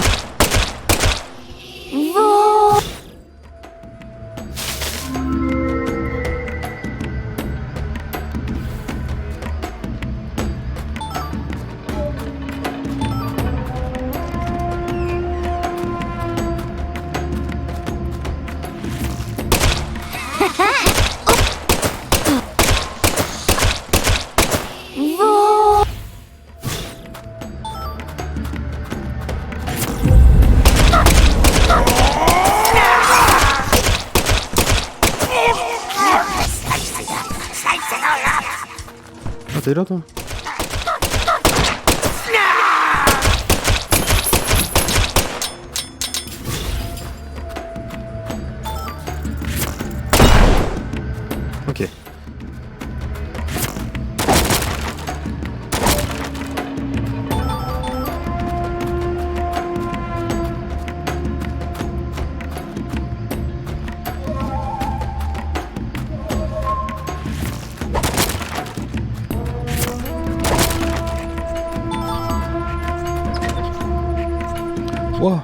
t'es là toi? Ok. Wow.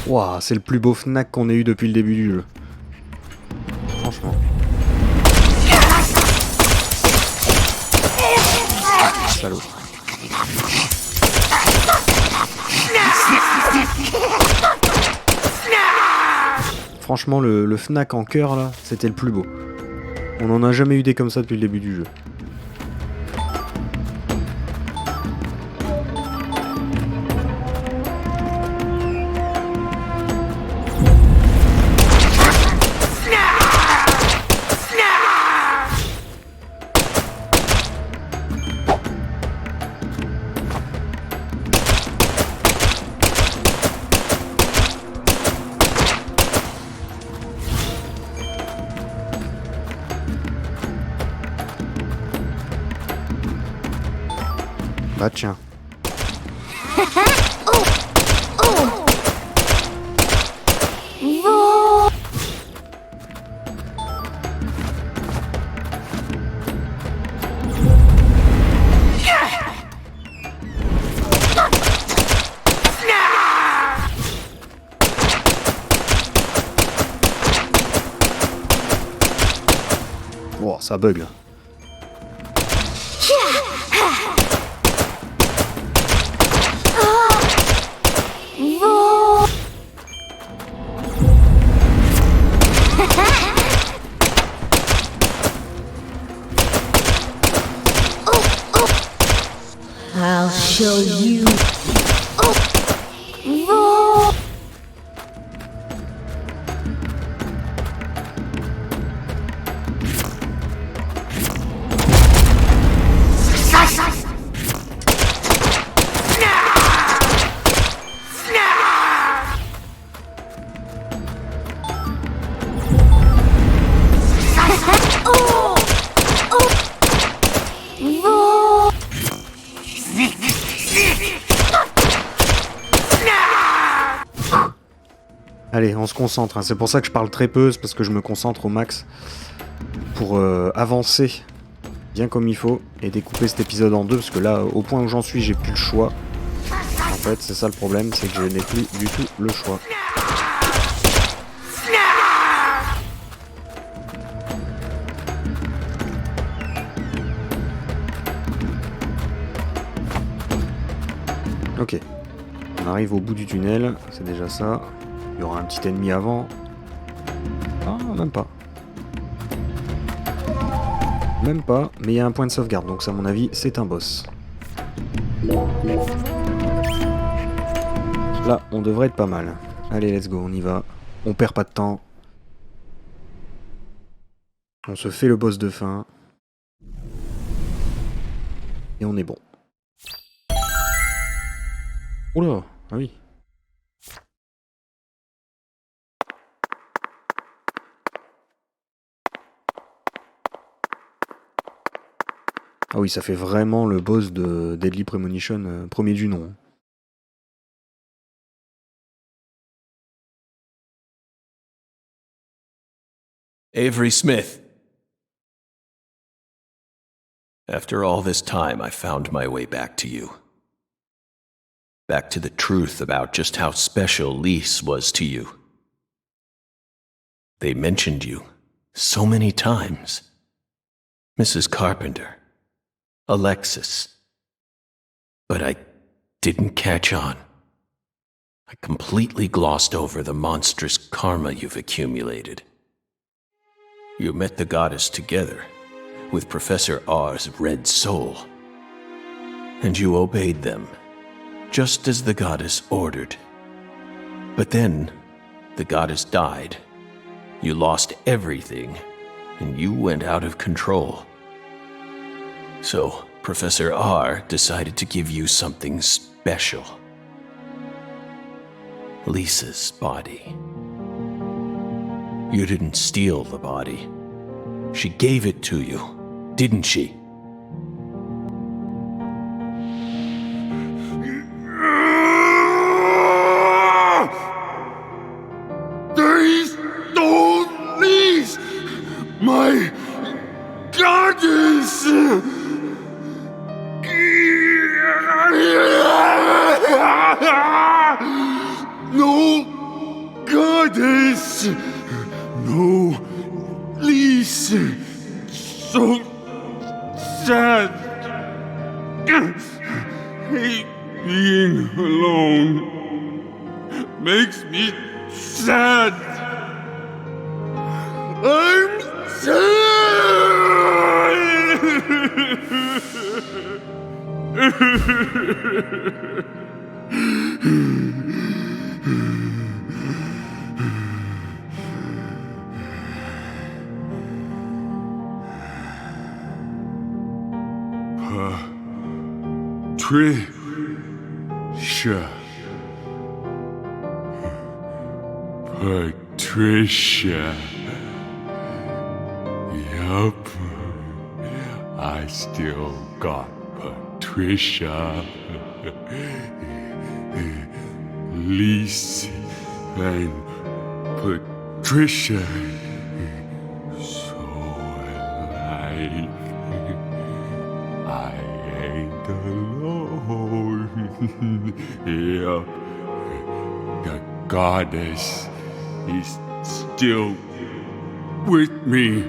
Wow, c'est le plus beau Fnac qu'on ait eu depuis le début du jeu. Franchement. Salaud. Franchement, le Fnac en cœur là, c'était le plus beau. On en a jamais eu des comme ça depuis le début du jeu. Bah tiens. ça bug là. I'll show you. Allez, on se concentre, hein. C'est pour ça que je parle très peu, c'est parce que je me concentre au max pour avancer bien comme il faut et découper cet épisode en deux, parce que là, au point où j'en suis, j'ai plus le choix. En fait, c'est ça le problème, c'est que je n'ai plus du tout le choix. Ok, on arrive au bout du tunnel, c'est déjà ça. Il y aura un petit ennemi avant. Ah, même pas. Même pas, mais il y a un point de sauvegarde, donc ça, à mon avis, c'est un boss. Là, on devrait être pas mal. Allez, let's go, on y va. On perd pas de temps. On se fait le boss de fin. Et on est bon. Oula, ah oui. Ah oui, ça fait vraiment le boss de Deadly Premonition, premier du nom. Avery Smith. After all this time, I found my way back to you. Back to the truth about just how special Lise was to you. They mentioned you so many times. Mrs. Carpenter. Alexis. But I didn't catch on. I completely glossed over the monstrous karma you've accumulated. You met the goddess together with Professor R's red soul. And you obeyed them, just as the goddess ordered. But then, the goddess died. You lost everything, and you went out of control. So, Professor R decided to give you something special. Lisa's body. You didn't steal the body. She gave it to you, didn't she? They stole Lise, my goddess! No goddess! No Lise! So sad! Hate being alone. Makes me sad! I'm Patricia. Yup. I still got Patricia. Lise and Patricia. So alike. I ain't alone. Yup. The goddess is still with me.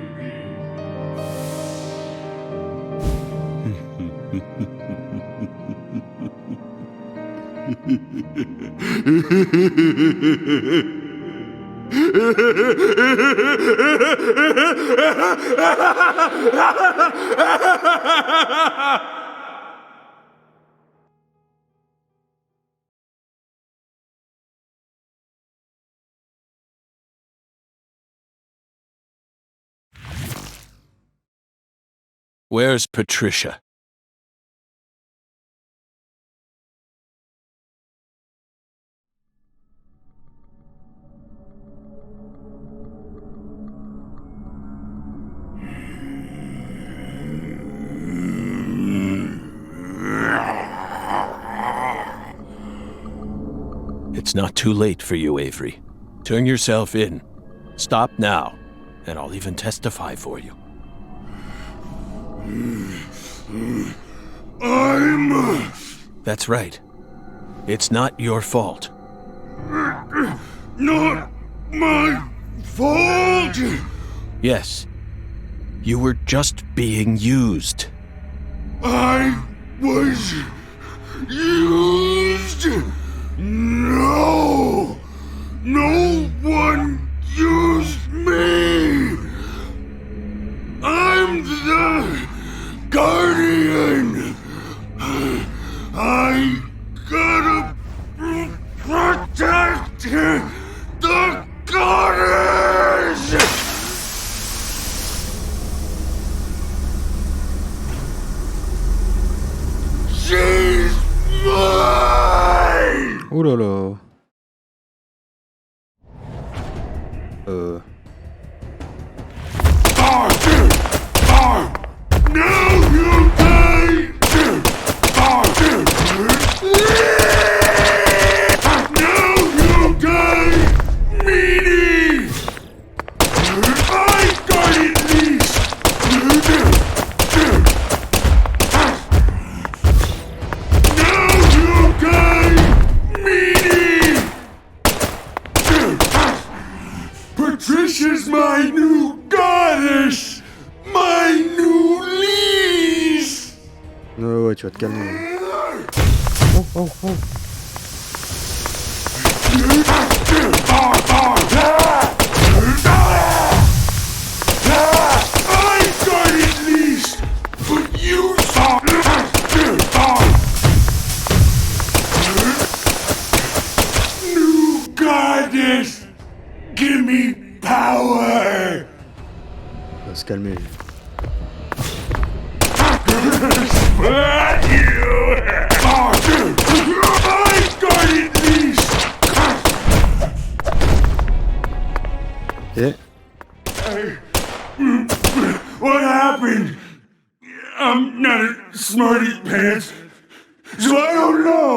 Where's Patricia? It's not too late for you, Avery. Turn yourself in. Stop now, and I'll even testify for you. That's right. It's not your fault. Not my fault! Yes. You were just being used. I was used! No! No one used me! I'm the Guardian! I gotta protect the goddess! She's mine! Oh là là. Now you die! Now you die! Meanie! I got it least! Now you die! Meanie! Patricia's my new goddess! My new lease! Ouais, tu vas te calmer. Oh, oh, oh. I got it least! But you saw new goddess! Give me power! Il va se calmer. But you! I got it least! Et What happened? I'm not a smarty pants, so I don't know.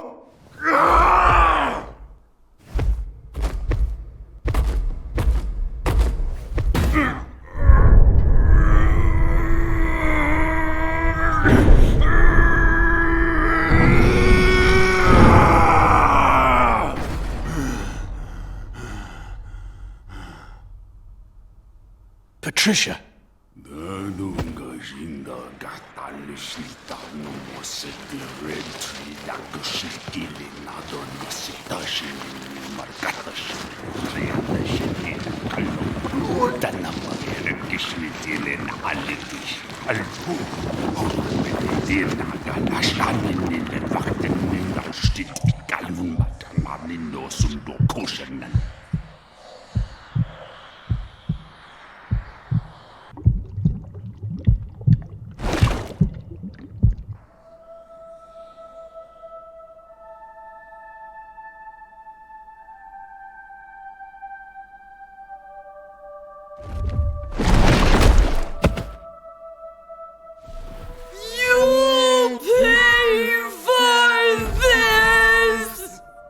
Patricia!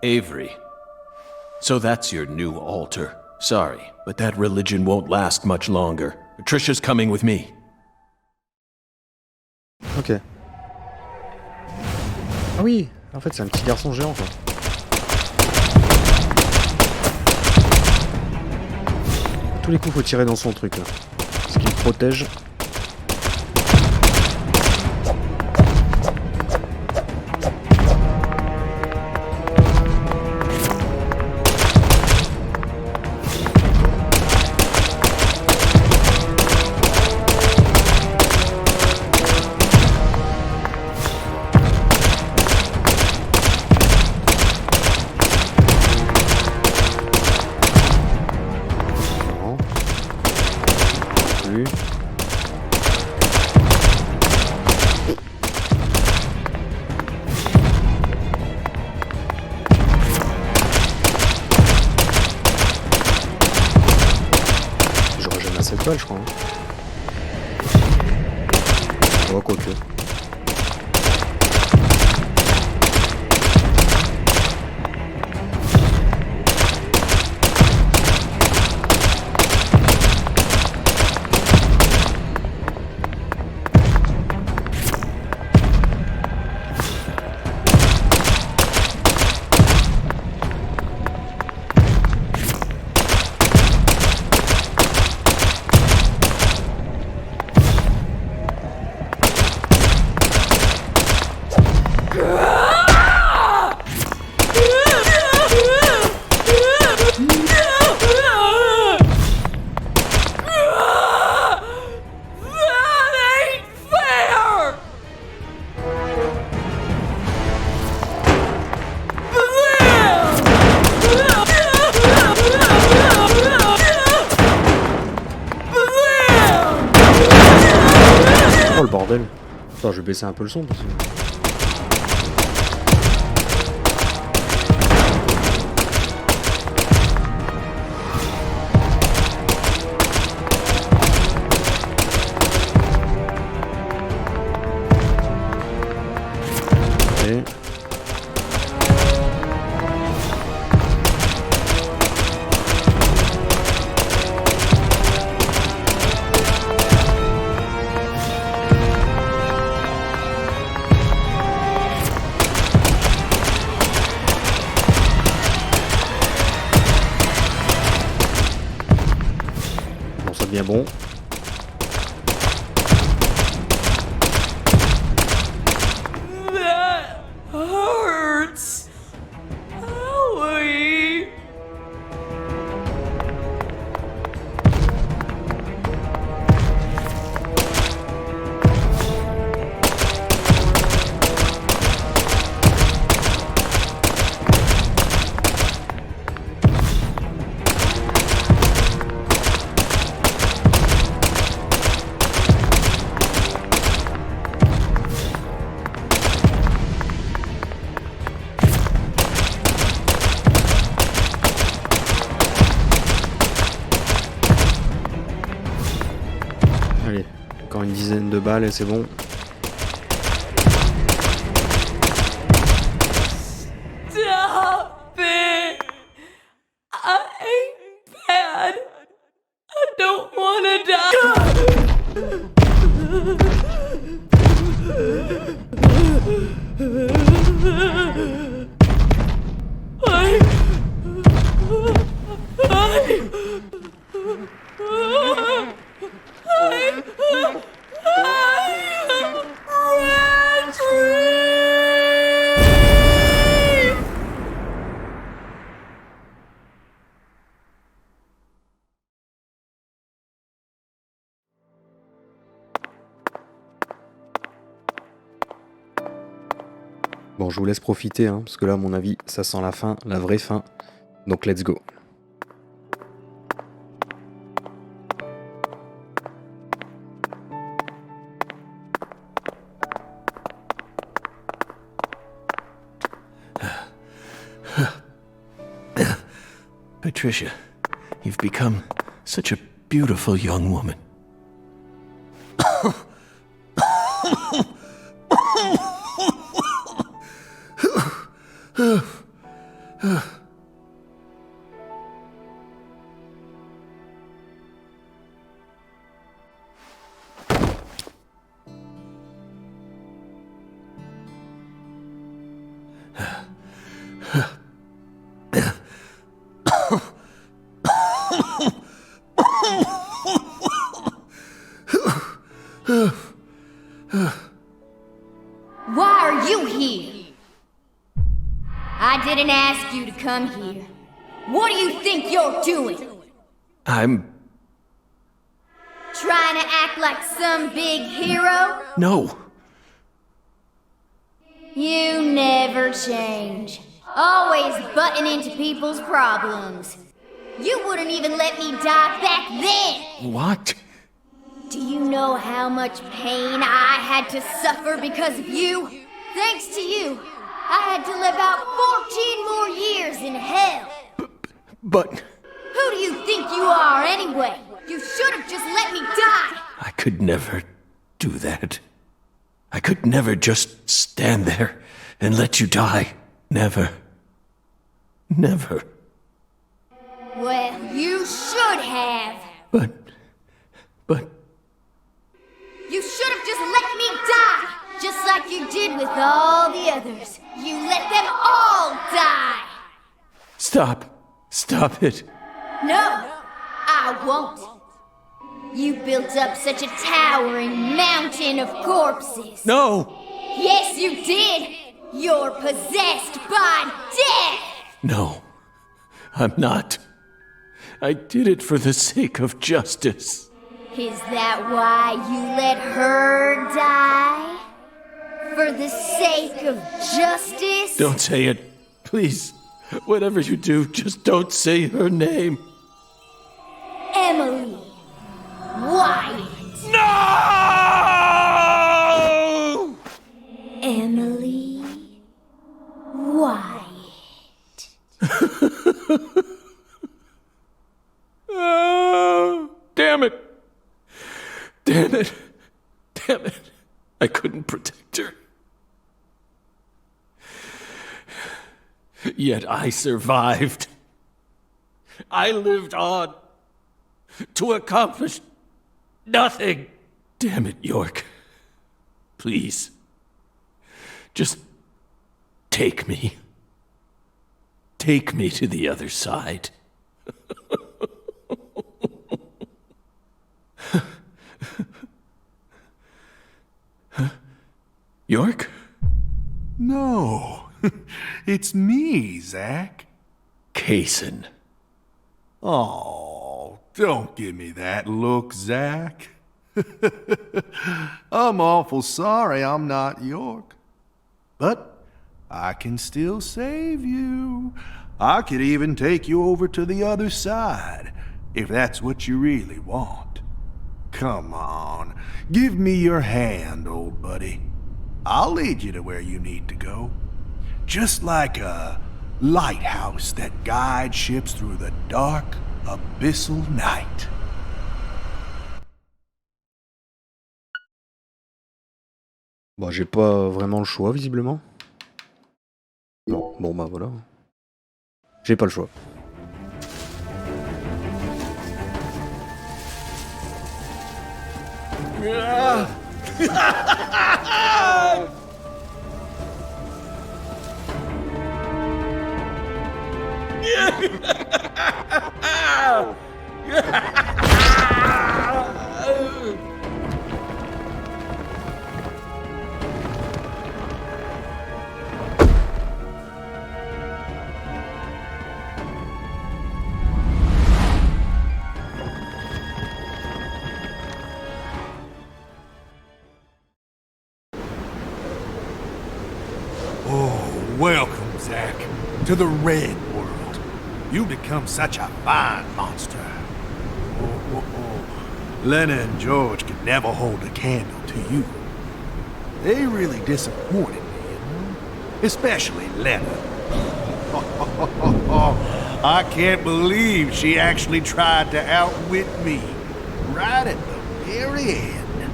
Avery. So that's your new altar. Sorry, but that religion won't last much longer. Patricia's coming with me. ok. Ah oui, en fait c'est un petit garçon géant quoi. À tous les coups faut tirer dans son truc là. Parce qu'il protège. balles, je crois. Hein. Oh, quoique. Oh le bordel. Attends, je vais baisser un peu le son parce que... Okay. Bon, ça devient bon. That hurts. Owie. Allez, encore une dizaine de balles et c'est bon. Stop it. I ain't bad. I don't want to die. Bon, je vous laisse profiter, hein, parce que là, à mon avis, ça sent la fin, la vraie fin. Donc, let's go. Patricia, you've become such a beautiful young woman. Why are you here? I didn't ask you to come here. What do you think you're doing? I'm... Trying to act like some big hero? No. You never change. Always butting into people's problems. You wouldn't even let me die back then! What? Do you know how much pain I had to suffer because of you? Thanks to you, I had to live out 14 more years in hell. But... Who do you think you are anyway? You should have just let me die! I could never do that. I could never just stand there and let you die. Never. Never. Well, you should have. But... You should have just let me die! Just like you did with all the others. You let them all die! Stop. Stop it. No, I won't. You built up such a towering mountain of corpses. No! Yes, you did! You're possessed by death! No, I'm not. I did it for the sake of justice. Is that why you let her die? For the sake of justice? Don't say it. Please. Whatever you do, just don't say her name. Emily Wyatt. No! Emily Wyatt. Oh, damn it. Damn it. Damn it. I couldn't protect her. Yet I survived. I lived on to accomplish nothing. Damn it, York. Please. Just take me. Take me to the other side. York? No, it's me, Zach. Kaysen. Oh, don't give me that look, Zach. I'm awful sorry I'm not York. But I can still save you. I could even take you over to the other side, if that's what you really want. Come on, give me your hand, old buddy. I'll lead you to where you need to go. Just like a lighthouse that guides ships through the dark, abyssal night. Bon, j'ai pas vraiment le choix, visiblement. Non, bon bah voilà. J'ai pas le choix. Welcome, Zach, to the Red World. You've become such a fine monster. Lena and George could never hold a candle to you. They really disappointed me, you know? Especially Lena. I can't believe she actually tried to outwit me, right at the very end.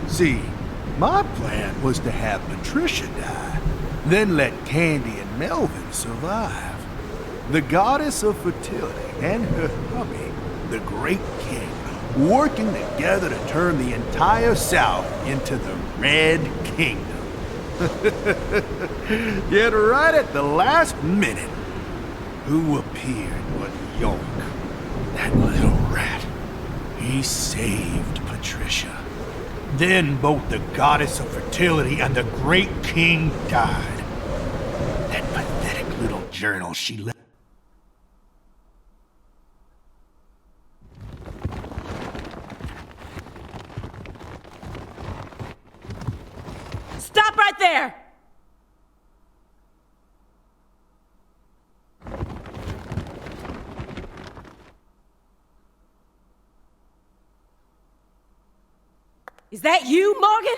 See, my plan was to have Patricia die, then let Candy and Melvin survive. The goddess of fertility and her hubby, the Great King, working together to turn the entire South into the Red Kingdom. Yet right at the last minute, who appeared but York, that little rat. He saved Patricia. Then both the goddess of fertility and the Great King died. That pathetic little journal she left. Stop right there! Is that you, Morgan?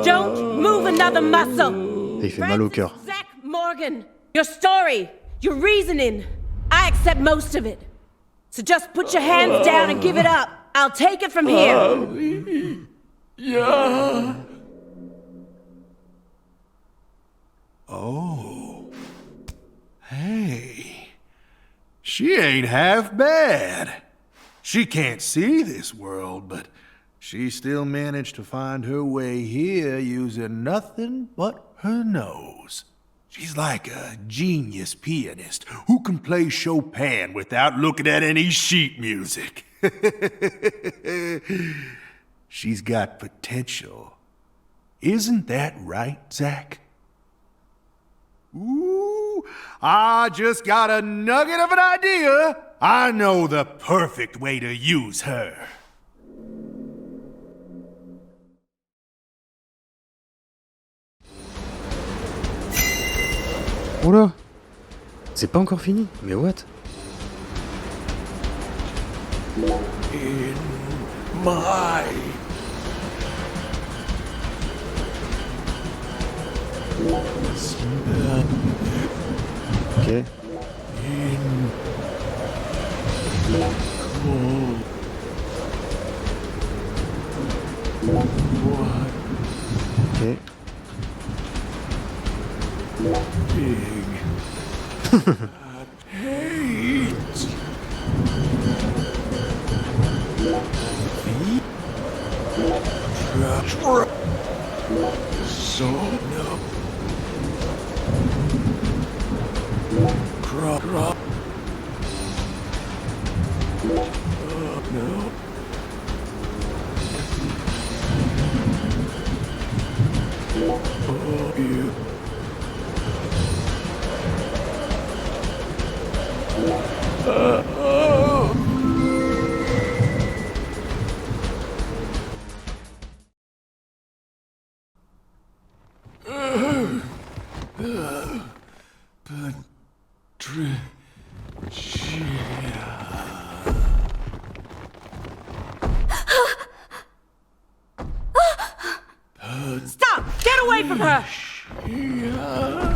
Don't move another muscle. Et il fait mal au cœur. Morgan, your story, your reasoning, I accept most of it. So just put your hands down and give it up. I'll take it from here. Yeah. Oh. Hey. She ain't half bad. She can't see this world, but she still managed to find her way here using nothing but her nose. She's like a genius pianist who can play Chopin without looking at any sheet music. She's got potential. Isn't that right, Zach? Ooh, I just got a nugget of an idea. I know the perfect way to use her. Oh là! C'est pas encore fini, mais what? In my Ok. in cold. What Ok. big hate. So no. Crop. No. Oh, you. Stop! Get away from her! No!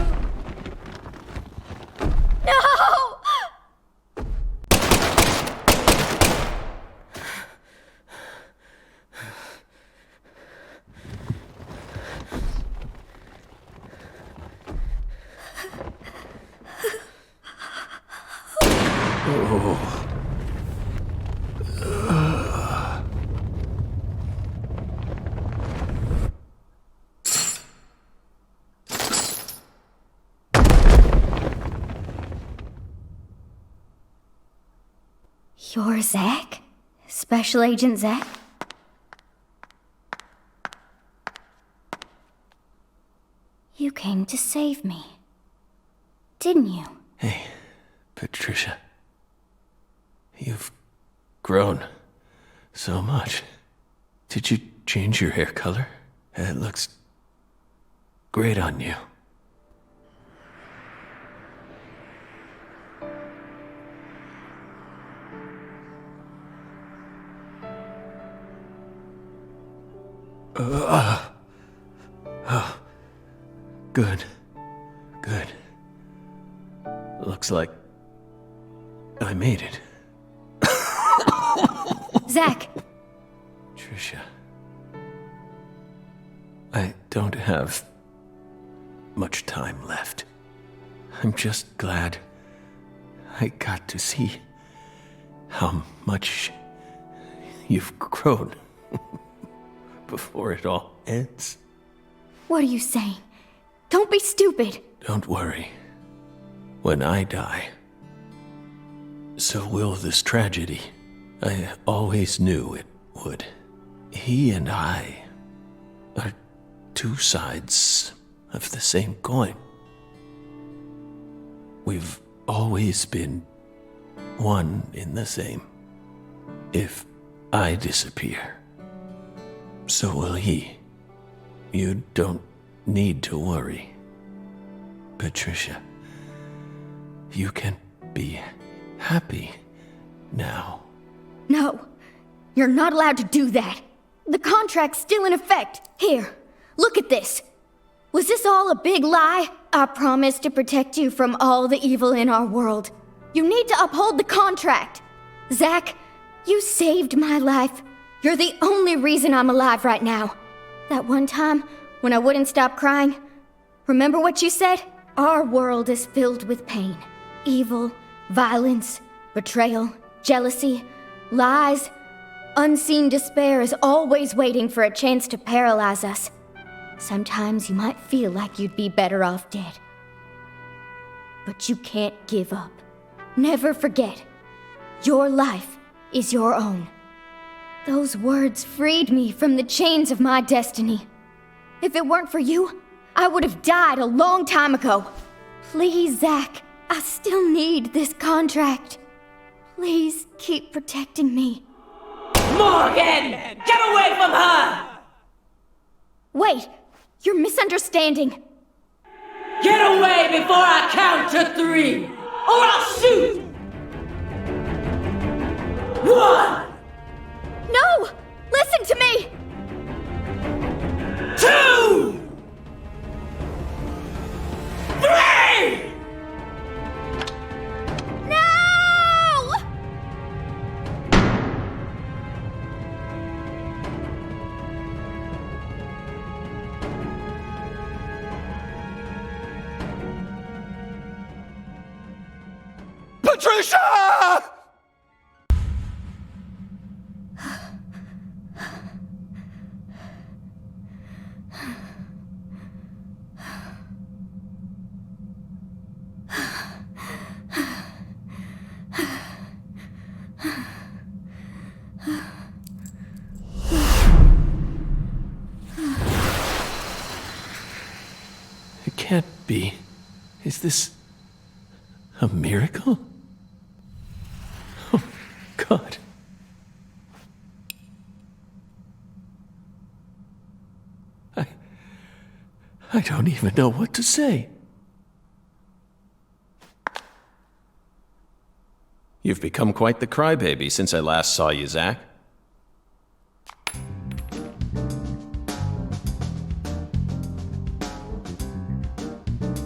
You're Zach? Special Agent Zach? You came to save me, didn't you? Hey, Patricia. You've grown so much. Did you change your hair color? It looks great on you. Good. Good. Looks like I made it. Zach! Trisha. I don't have much time left. I'm just glad I got to see how much you've grown before it all ends. What are you saying? Don't be stupid! Don't worry. When I die, so will this tragedy. I always knew it would. He and I are two sides of the same coin. We've always been one in the same. If I disappear, so will he. You don't need to worry. Patricia, you can be happy now. No, you're not allowed to do that. The contract's still in effect. Here, look at this. Was this all a big lie? I promised to protect you from all the evil in our world. You need to uphold the contract. Zach, you saved my life. You're the only reason I'm alive right now. That one time, when I wouldn't stop crying, remember what you said? Our world is filled with pain. Evil, violence, betrayal, jealousy, lies. Unseen despair is always waiting for a chance to paralyze us. Sometimes you might feel like you'd be better off dead. But you can't give up. Never forget, your life is your own. Those words freed me from the chains of my destiny. If it weren't for you, I would have died a long time ago. Please, Zach, I still need this contract. Please keep protecting me. Morgan! Get away from her! Wait, you're misunderstanding. Get away before I count to 3, or I'll shoot! 1! No! Listen to me! 2! 3! No! Patricia! It can't be. Is this a miracle? Oh, God. I don't even know what to say. You've become quite the crybaby since I last saw you, Zach.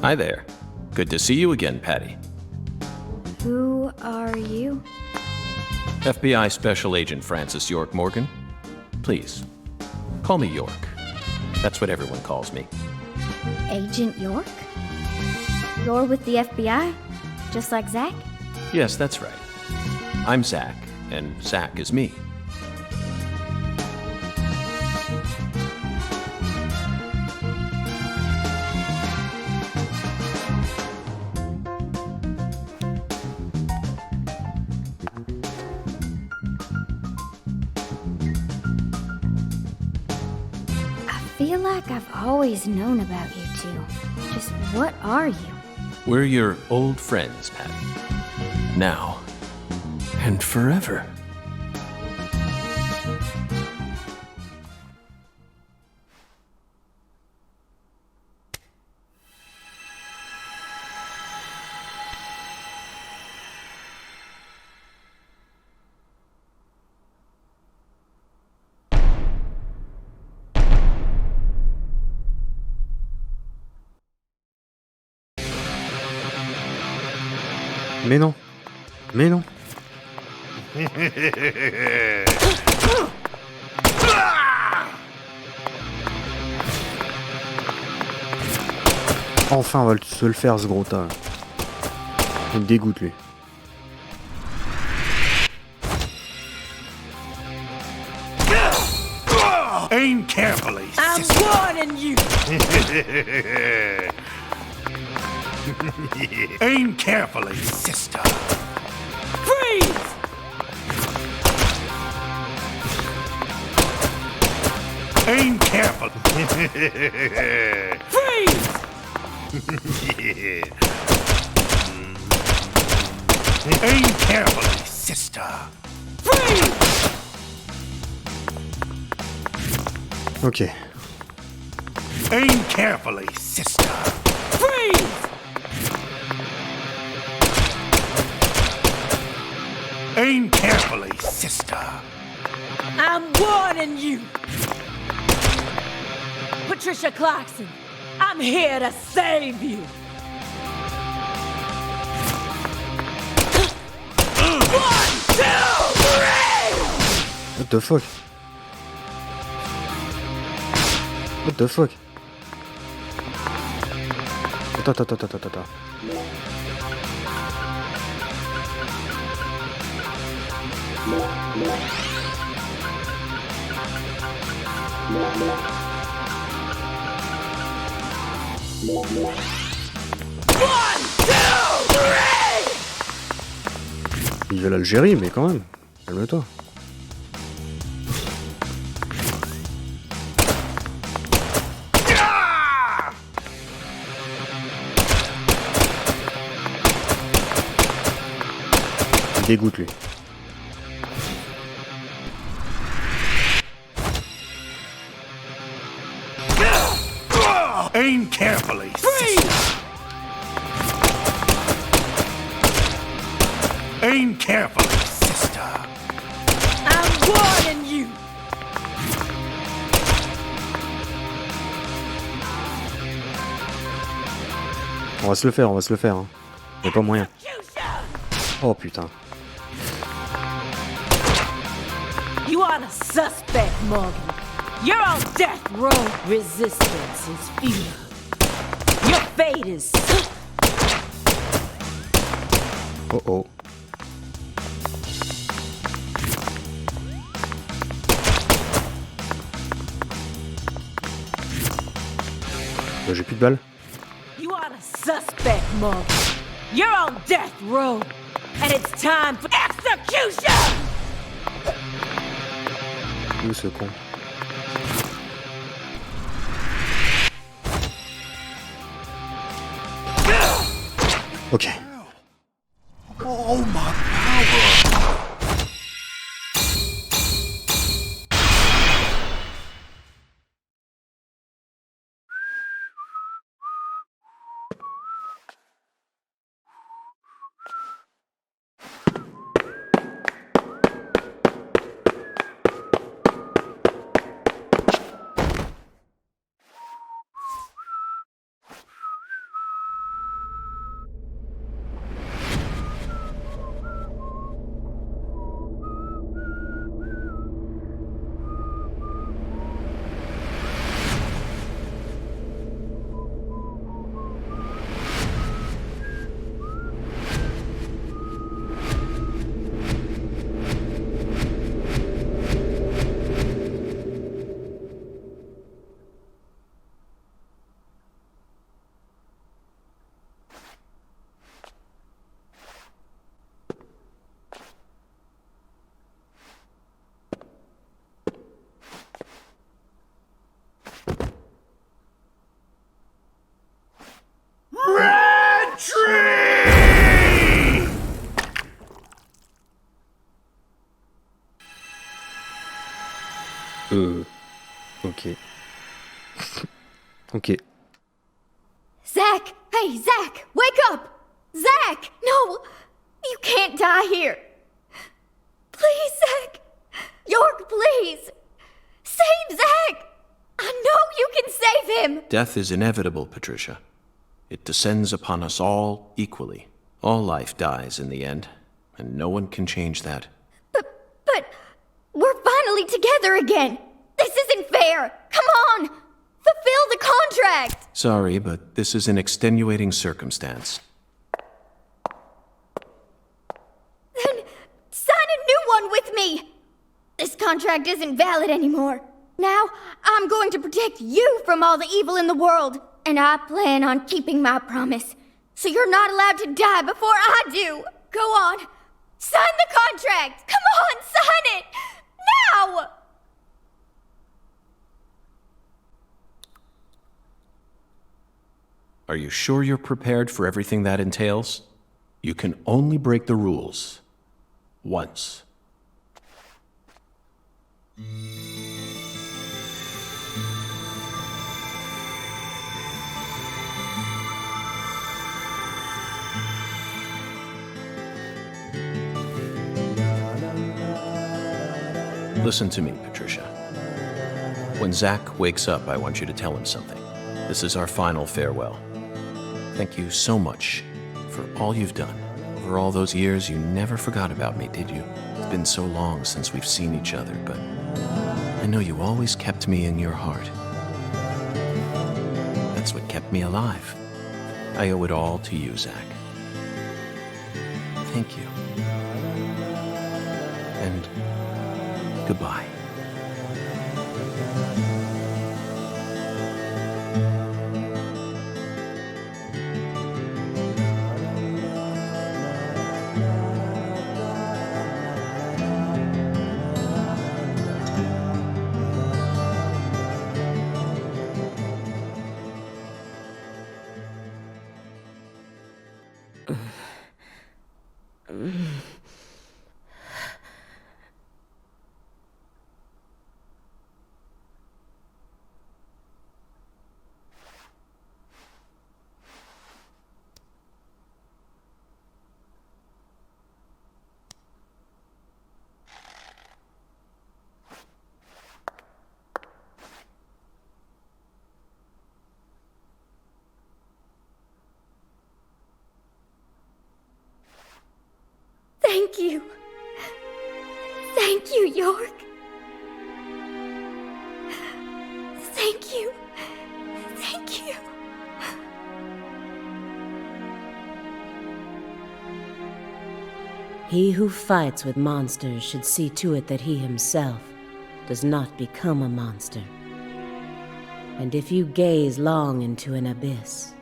Hi there. Good to see you again, Patty. Who are you? FBI Special Agent Francis York Morgan. Please, call me York. That's what everyone calls me. Agent York? You're with the FBI? Just like Zach? Yes, that's right. I'm Zach, and Zach is me. I feel like I've always known about you two. Just what are you? We're your old friends, Patty. Now and forever. Mais non. Mais non. Enfin, on va se le faire, ce gros tas. Il me dégoûte, lui. Aim carefully. I'm warning you! Aim carefully, sister. Freeze! Aim carefully. Freeze! Aim carefully, sister. Freeze! Ok. Aim carefully, sister. Freeze! Aim carefully, sister. I'm warning you! Patricia Clarkson, I'm here to save you. One, two, three! What the fuck? What the fuck? Attends. One, two, three! Il veut l'Algérie, mais quand même. Calme-toi. Il dégoûte lui. Aim carefully. Freeze! Aim carefully, sister. I'm warning you. On va se le faire. Hein. Y'a pas moyen. Oh putain. You are the suspect, Morgan. You're on death row. Resistance is futile. Your fate is... Oh. J'ai plus de balles. You are the suspect, Morgan. You're on death row. And it's time for execution! Où ce con? Ok. Oh my power! Ok. Ok. Zach! Hey, Zach! Wake up! Zach! No! You can't die here! Please, Zach! York, please! Save Zach! I know you can save him! Death is inevitable, Patricia. It descends upon us all equally. All life dies in the end, and no one can change that. But we're finally together again! This isn't fair! Come on! Fulfill the contract! Sorry, but this is an extenuating circumstance. Then sign a new one with me! This contract isn't valid anymore. Now, I'm going to protect you from all the evil in the world, and I plan on keeping my promise. So you're not allowed to die before I do! Go on! Sign the contract! Come on, sign it! Now! Are you sure you're prepared for everything that entails? You can only break the rules once. Listen to me, Patricia. When Zach wakes up, I want you to tell him something. this is our final farewell. Thank you so much for all you've done. Over all those years, you never forgot about me, did you? It's been so long since we've seen each other, but I know you always kept me in your heart. That's what kept me alive. I owe it all to you, Zach. Thank you. And goodbye. Thank you. Thank you, York. Thank you. Thank you. He who fights with monsters should see to it that he himself does not become a monster. And if you gaze long into an abyss,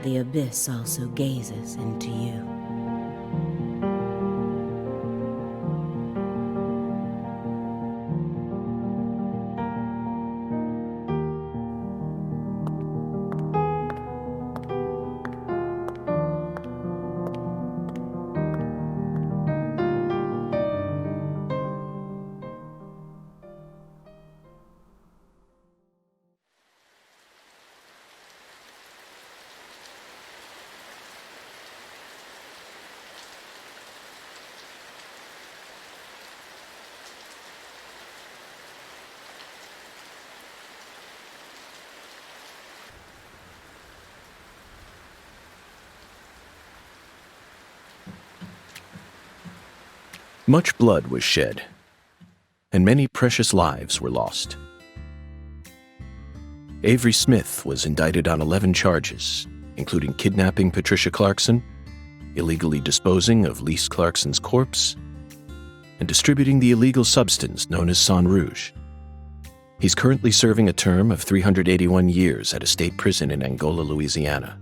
the abyss also gazes into you. Much blood was shed, and many precious lives were lost. Avery Smith was indicted on 11 charges, including kidnapping Patricia Clarkson, illegally disposing of Lise Clarkson's corpse, and distributing the illegal substance known as Sang Rouge. He's currently serving a term of 381 years at a state prison in Angola, Louisiana.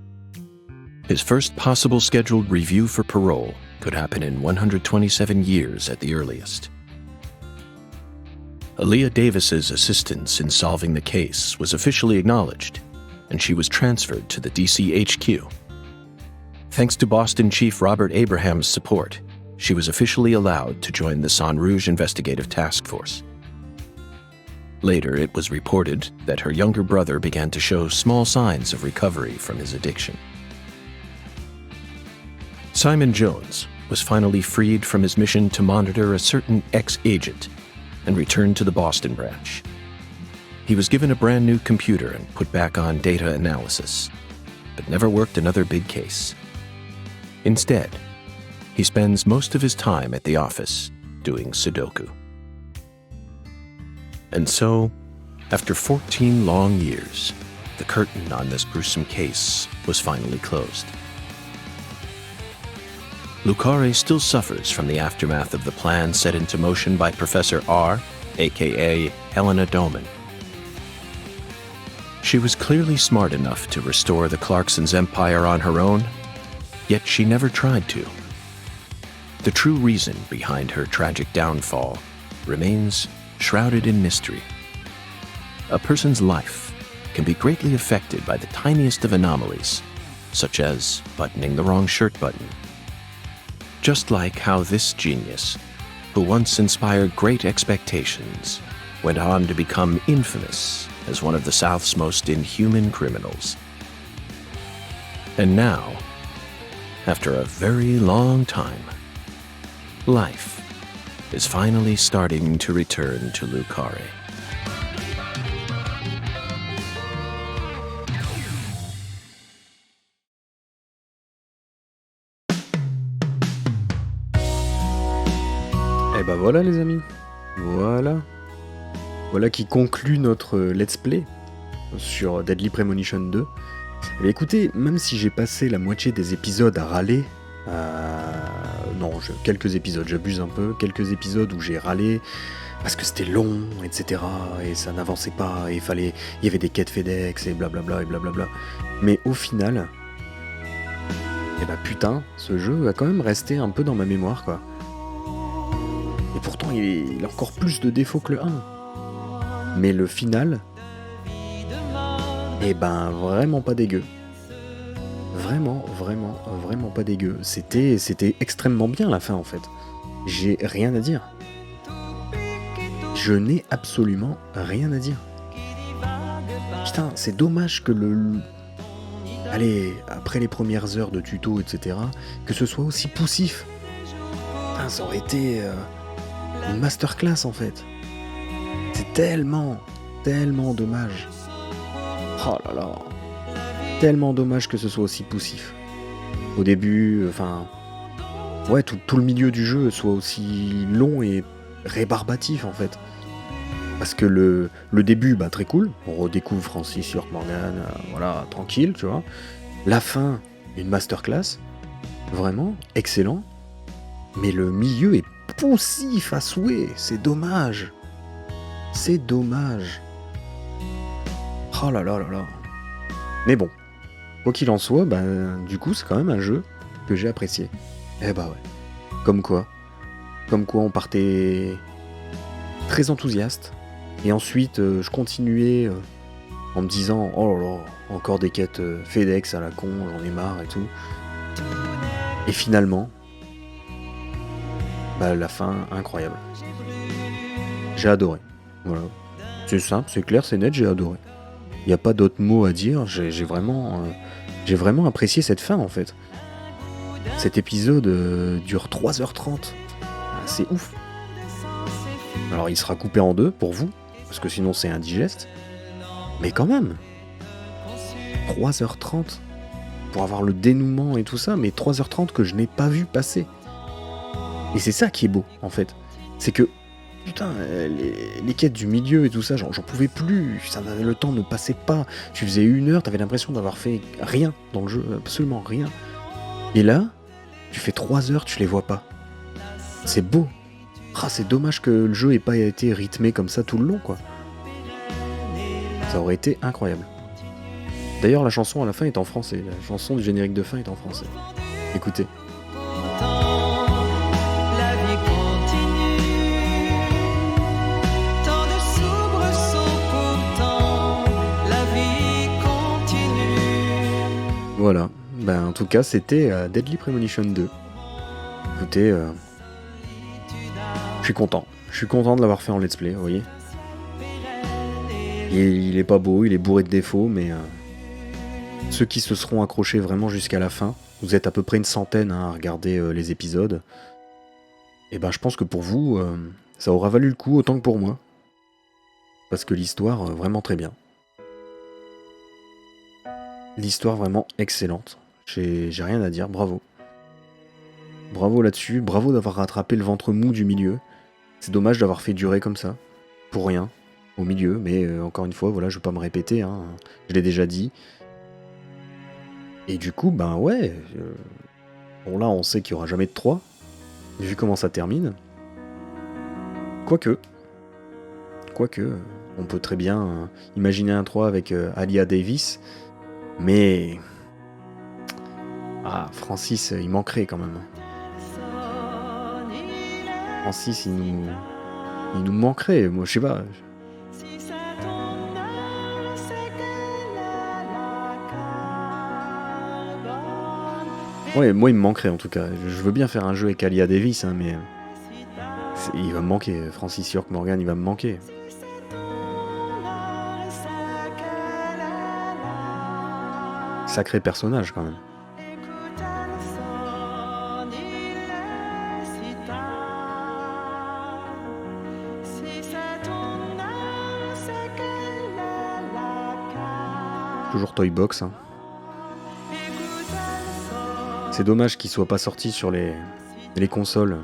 His first possible scheduled review for parole could happen in 127 years at the earliest. Aaliyah Davis's assistance in solving the case was officially acknowledged, and she was transferred to the DC HQ. Thanks to Boston Chief Robert Abraham's support, she was officially allowed to join the Sang Rouge Investigative Task Force. Later, it was reported that her younger brother began to show small signs of recovery from his addiction. Simon Jones was finally freed from his mission to monitor a certain ex-agent and returned to the Boston branch. He was given a brand new computer and put back on data analysis, but never worked another big case. Instead, he spends most of his time at the office doing Sudoku. And so, after 14 long years, the curtain on this gruesome case was finally closed. Lucare still suffers from the aftermath of the plan set into motion by Professor R, aka Helena Doman. She was clearly smart enough to restore the Clarksons' empire on her own, yet she never tried to. The true reason behind her tragic downfall remains shrouded in mystery. A person's life can be greatly affected by the tiniest of anomalies, such as buttoning the wrong shirt button. Just like how this genius, who once inspired great expectations, went on to become infamous as one of the South's most inhuman criminals. And now, after a very long time, life is finally starting to return to Lucare. Et bah voilà les amis, voilà. Voilà qui conclut notre let's play sur Deadly Premonition 2. Et écoutez, même si j'ai passé la moitié des épisodes à râler, non, quelques épisodes, j'abuse un peu, quelques épisodes où j'ai râlé parce que c'était long, etc. et ça n'avançait pas, et il y avait des quêtes FedEx et blablabla et blablabla. Mais au final, et bah putain, ce jeu va quand même rester un peu dans ma mémoire, quoi. Et pourtant, il a encore plus de défauts que le 1. Mais le final, et ben vraiment pas dégueu. Vraiment pas dégueu. C'était extrêmement bien la fin en fait. J'ai rien à dire. Je n'ai absolument rien à dire. Putain, c'est dommage que allez, après les premières heures de tuto, etc., que ce soit aussi poussif. Putain, ça aurait été une masterclass en fait. C'est tellement dommage. Oh là là. Tellement dommage que ce soit aussi poussif. Au début, enfin... Ouais, tout le milieu du jeu soit aussi long et rébarbatif en fait. Parce que le début, bah très cool. On redécouvre Francis York Morgan, voilà, tranquille, tu vois. La fin, une masterclass. Vraiment, excellent. Mais le milieu est poussif à souhait. C'est dommage. C'est dommage. Oh là là là là. Mais bon, quoi qu'il en soit, bah, du coup, c'est quand même un jeu que j'ai apprécié. Eh bah ouais. Comme quoi on partait très enthousiaste. Et ensuite, je continuais en me disant, oh là là, encore des quêtes FedEx à la con, j'en ai marre et tout. Et finalement, bah, la fin, incroyable. J'ai adoré. Voilà. C'est simple, c'est clair, c'est net, j'ai adoré. Il n'y a pas d'autres mots à dire, j'ai vraiment apprécié cette fin en fait. Cet épisode dure 3h30. C'est ouf. Alors il sera coupé en deux pour vous, parce que sinon c'est indigeste. Mais quand même 3h30 pour avoir le dénouement et tout ça, mais 3h30 que je n'ai pas vu passer. Et c'est ça qui est beau en fait. C'est que putain, les quêtes du milieu et tout ça, j'en pouvais plus, le temps ne passait pas. Tu faisais 1 heure, t'avais l'impression d'avoir fait rien dans le jeu, absolument rien. Et là, tu fais 3 heures, tu les vois pas. C'est beau. Ah, c'est dommage que le jeu ait pas été rythmé comme ça tout le long, quoi. Ça aurait été incroyable. D'ailleurs, la chanson à la fin est en français, la chanson du générique de fin est en français. Écoutez. Voilà, ben, en tout cas c'était Deadly Premonition 2. Écoutez, je suis content de l'avoir fait en let's play, vous voyez. Et il est pas beau, il est bourré de défauts, mais ceux qui se seront accrochés vraiment jusqu'à la fin, vous êtes à peu près une centaine à regarder les épisodes, et ben je pense que pour vous, ça aura valu le coup autant que pour moi. Parce que l'histoire, vraiment très bien. L'histoire vraiment excellente. J'ai rien à dire, bravo. Bravo là-dessus, bravo d'avoir rattrapé le ventre mou du milieu. C'est dommage d'avoir fait durer comme ça, pour rien, au milieu, mais encore une fois, voilà, je vais pas me répéter, hein, je l'ai déjà dit. Et du coup, ben ouais, bon là on sait qu'il y aura jamais de 3, vu comment ça termine. Quoique, on peut très bien imaginer un 3 avec Alia Davis, mais... Ah, Francis, il manquerait quand même. Francis, il nous manquerait, moi je sais pas. Ouais, moi il me manquerait en tout cas. Je veux bien faire un jeu avec Alia Davis, hein, mais... Il va me manquer, Francis York Morgan, il va me manquer. Sacré personnage quand même. Toujours Toybox. Hein. C'est dommage qu'il soit pas sorti sur les consoles.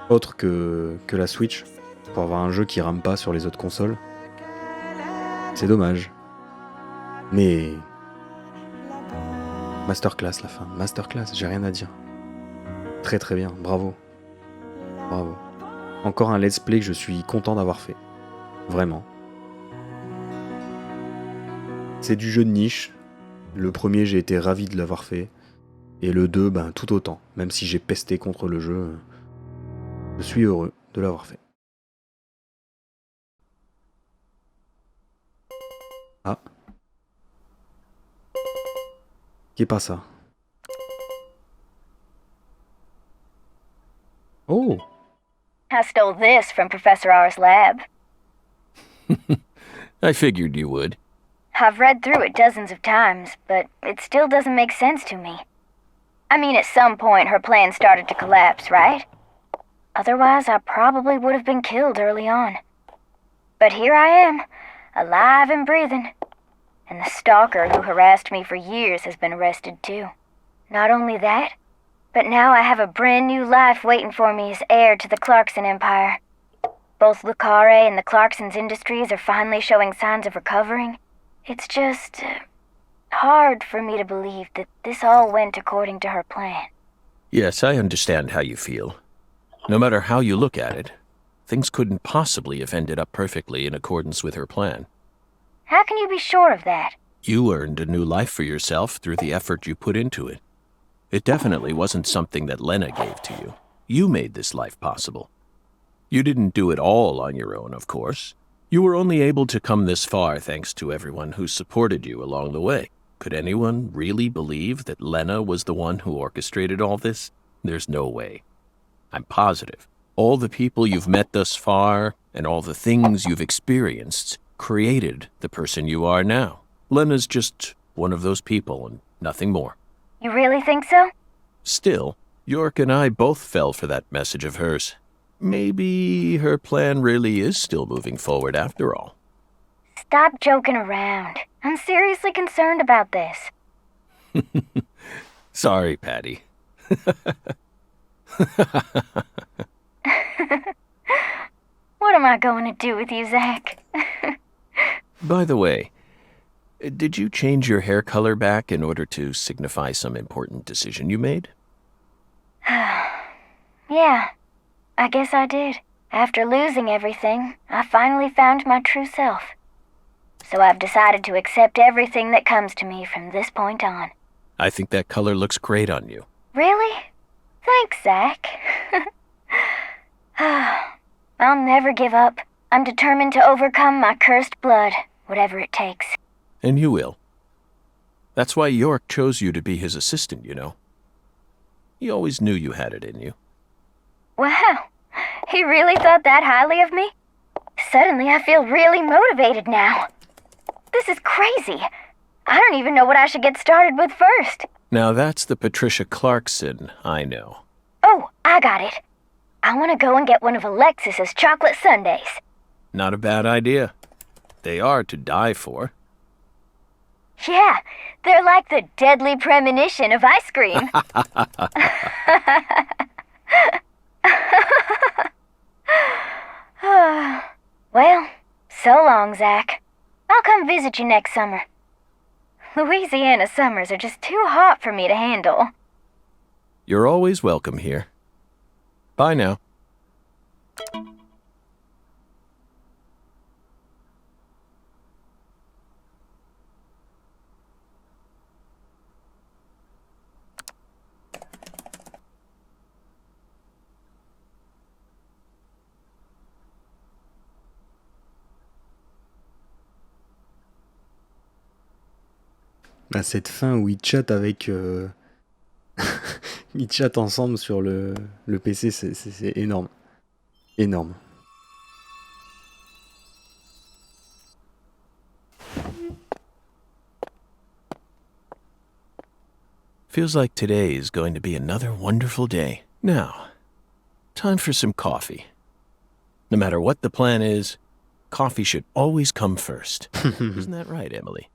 autre que la Switch pour avoir un jeu qui rame pas sur les autres consoles. C'est dommage. Mais... Masterclass la fin, masterclass, j'ai rien à dire. Très très bien, bravo. Bravo. Encore un let's play que je suis content d'avoir fait. Vraiment. C'est du jeu de niche. Le premier, j'ai été ravi de l'avoir fait. Et le 2, ben tout autant. Même si j'ai pesté contre le jeu, je suis heureux de l'avoir fait. Ah. Qui est pas ça? Oh! I stole this from Professor R's lab. I figured you would. I've read through it dozens of times, but it still doesn't make sense to me. I mean, at some point her plan started to collapse, right? Otherwise, I probably would have been killed early on. But here I am, alive and breathing. And the stalker who harassed me for years has been arrested too. Not only that, but now I have a brand new life waiting for me as heir to the Clarkson Empire. Both Lucare and the Clarkson's industries are finally showing signs of recovering. It's just hard for me to believe that this all went according to her plan. Yes, I understand how you feel. No matter how you look at it, things couldn't possibly have ended up perfectly in accordance with her plan. How can you be sure of that? You earned a new life for yourself through the effort you put into it. It definitely wasn't something that Lena gave to you. You made this life possible. You didn't do it all on your own, of course. You were only able to come this far thanks to everyone who supported you along the way. Could anyone really believe that Lena was the one who orchestrated all this? There's no way. I'm positive. All the people you've met thus far, and all the things you've experienced, created the person you are now. Lena's just one of those people and nothing more. You really think so? Still, York and I both fell for that message of hers. Maybe her plan really is still moving forward after all. Stop joking around. I'm seriously concerned about this. Sorry, Patty. What am I going to do with you, Zach? By the way, did you change your hair color back in order to signify some important decision you made? Yeah, I guess I did. After losing everything, I finally found my true self. So I've decided to accept everything that comes to me from this point on. I think that color looks great on you. Really? Thanks, Zach. I'll never give up. I'm determined to overcome my cursed blood, whatever it takes. And you will. That's why York chose you to be his assistant, you know. He always knew you had it in you. Wow, he really thought that highly of me? Suddenly I feel really motivated now. This is crazy. I don't even know what I should get started with first. Now that's the Patricia Clarkson I know. Oh, I got it. I want to go and get one of Alexis's chocolate sundaes. Not a bad idea. They are to die for. Yeah, they're like the deadly premonition of ice cream. Well, so long, Zach. I'll come visit you next summer. Louisiana summers are just too hot for me to handle. You're always welcome here. Bye now. Bah, cette fin où ils chattent avec... ils chattent ensemble sur le PC, c'est énorme. Énorme. Feels like today is going to be another wonderful day. Now, time for some coffee. No matter what the plan is, coffee should always come first. Isn't that right, Emily?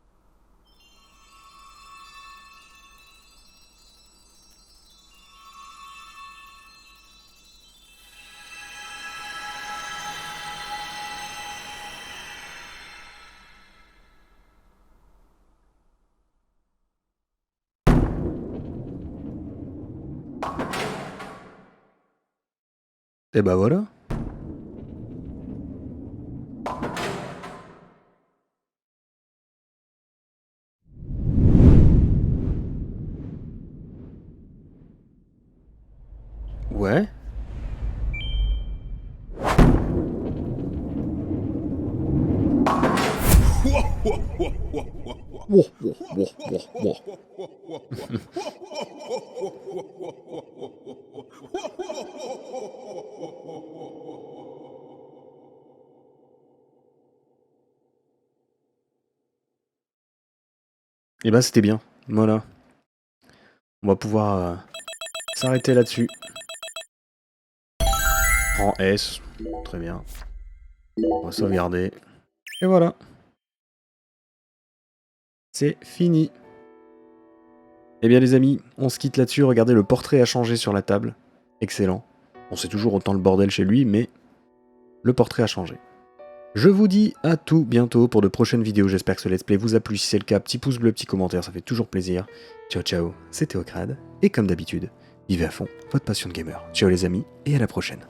Et bah voilà. Ouais. Wow, wow, wow, wow, wow. Et bah c'était bien, voilà. On va pouvoir s'arrêter là-dessus. En S, très bien. On va sauvegarder. Et voilà. C'est fini. Eh bien les amis, on se quitte là-dessus. Regardez, le portrait a changé sur la table. Excellent. Bon, c'est toujours autant le bordel chez lui, mais le portrait a changé. Je vous dis à tout bientôt pour de prochaines vidéos. J'espère que ce let's play vous a plu. Si c'est le cas, petit pouce bleu, petit commentaire, ça fait toujours plaisir. Ciao ciao, c'était Okrad. Et comme d'habitude, vivez à fond votre passion de gamer. Ciao les amis, et à la prochaine.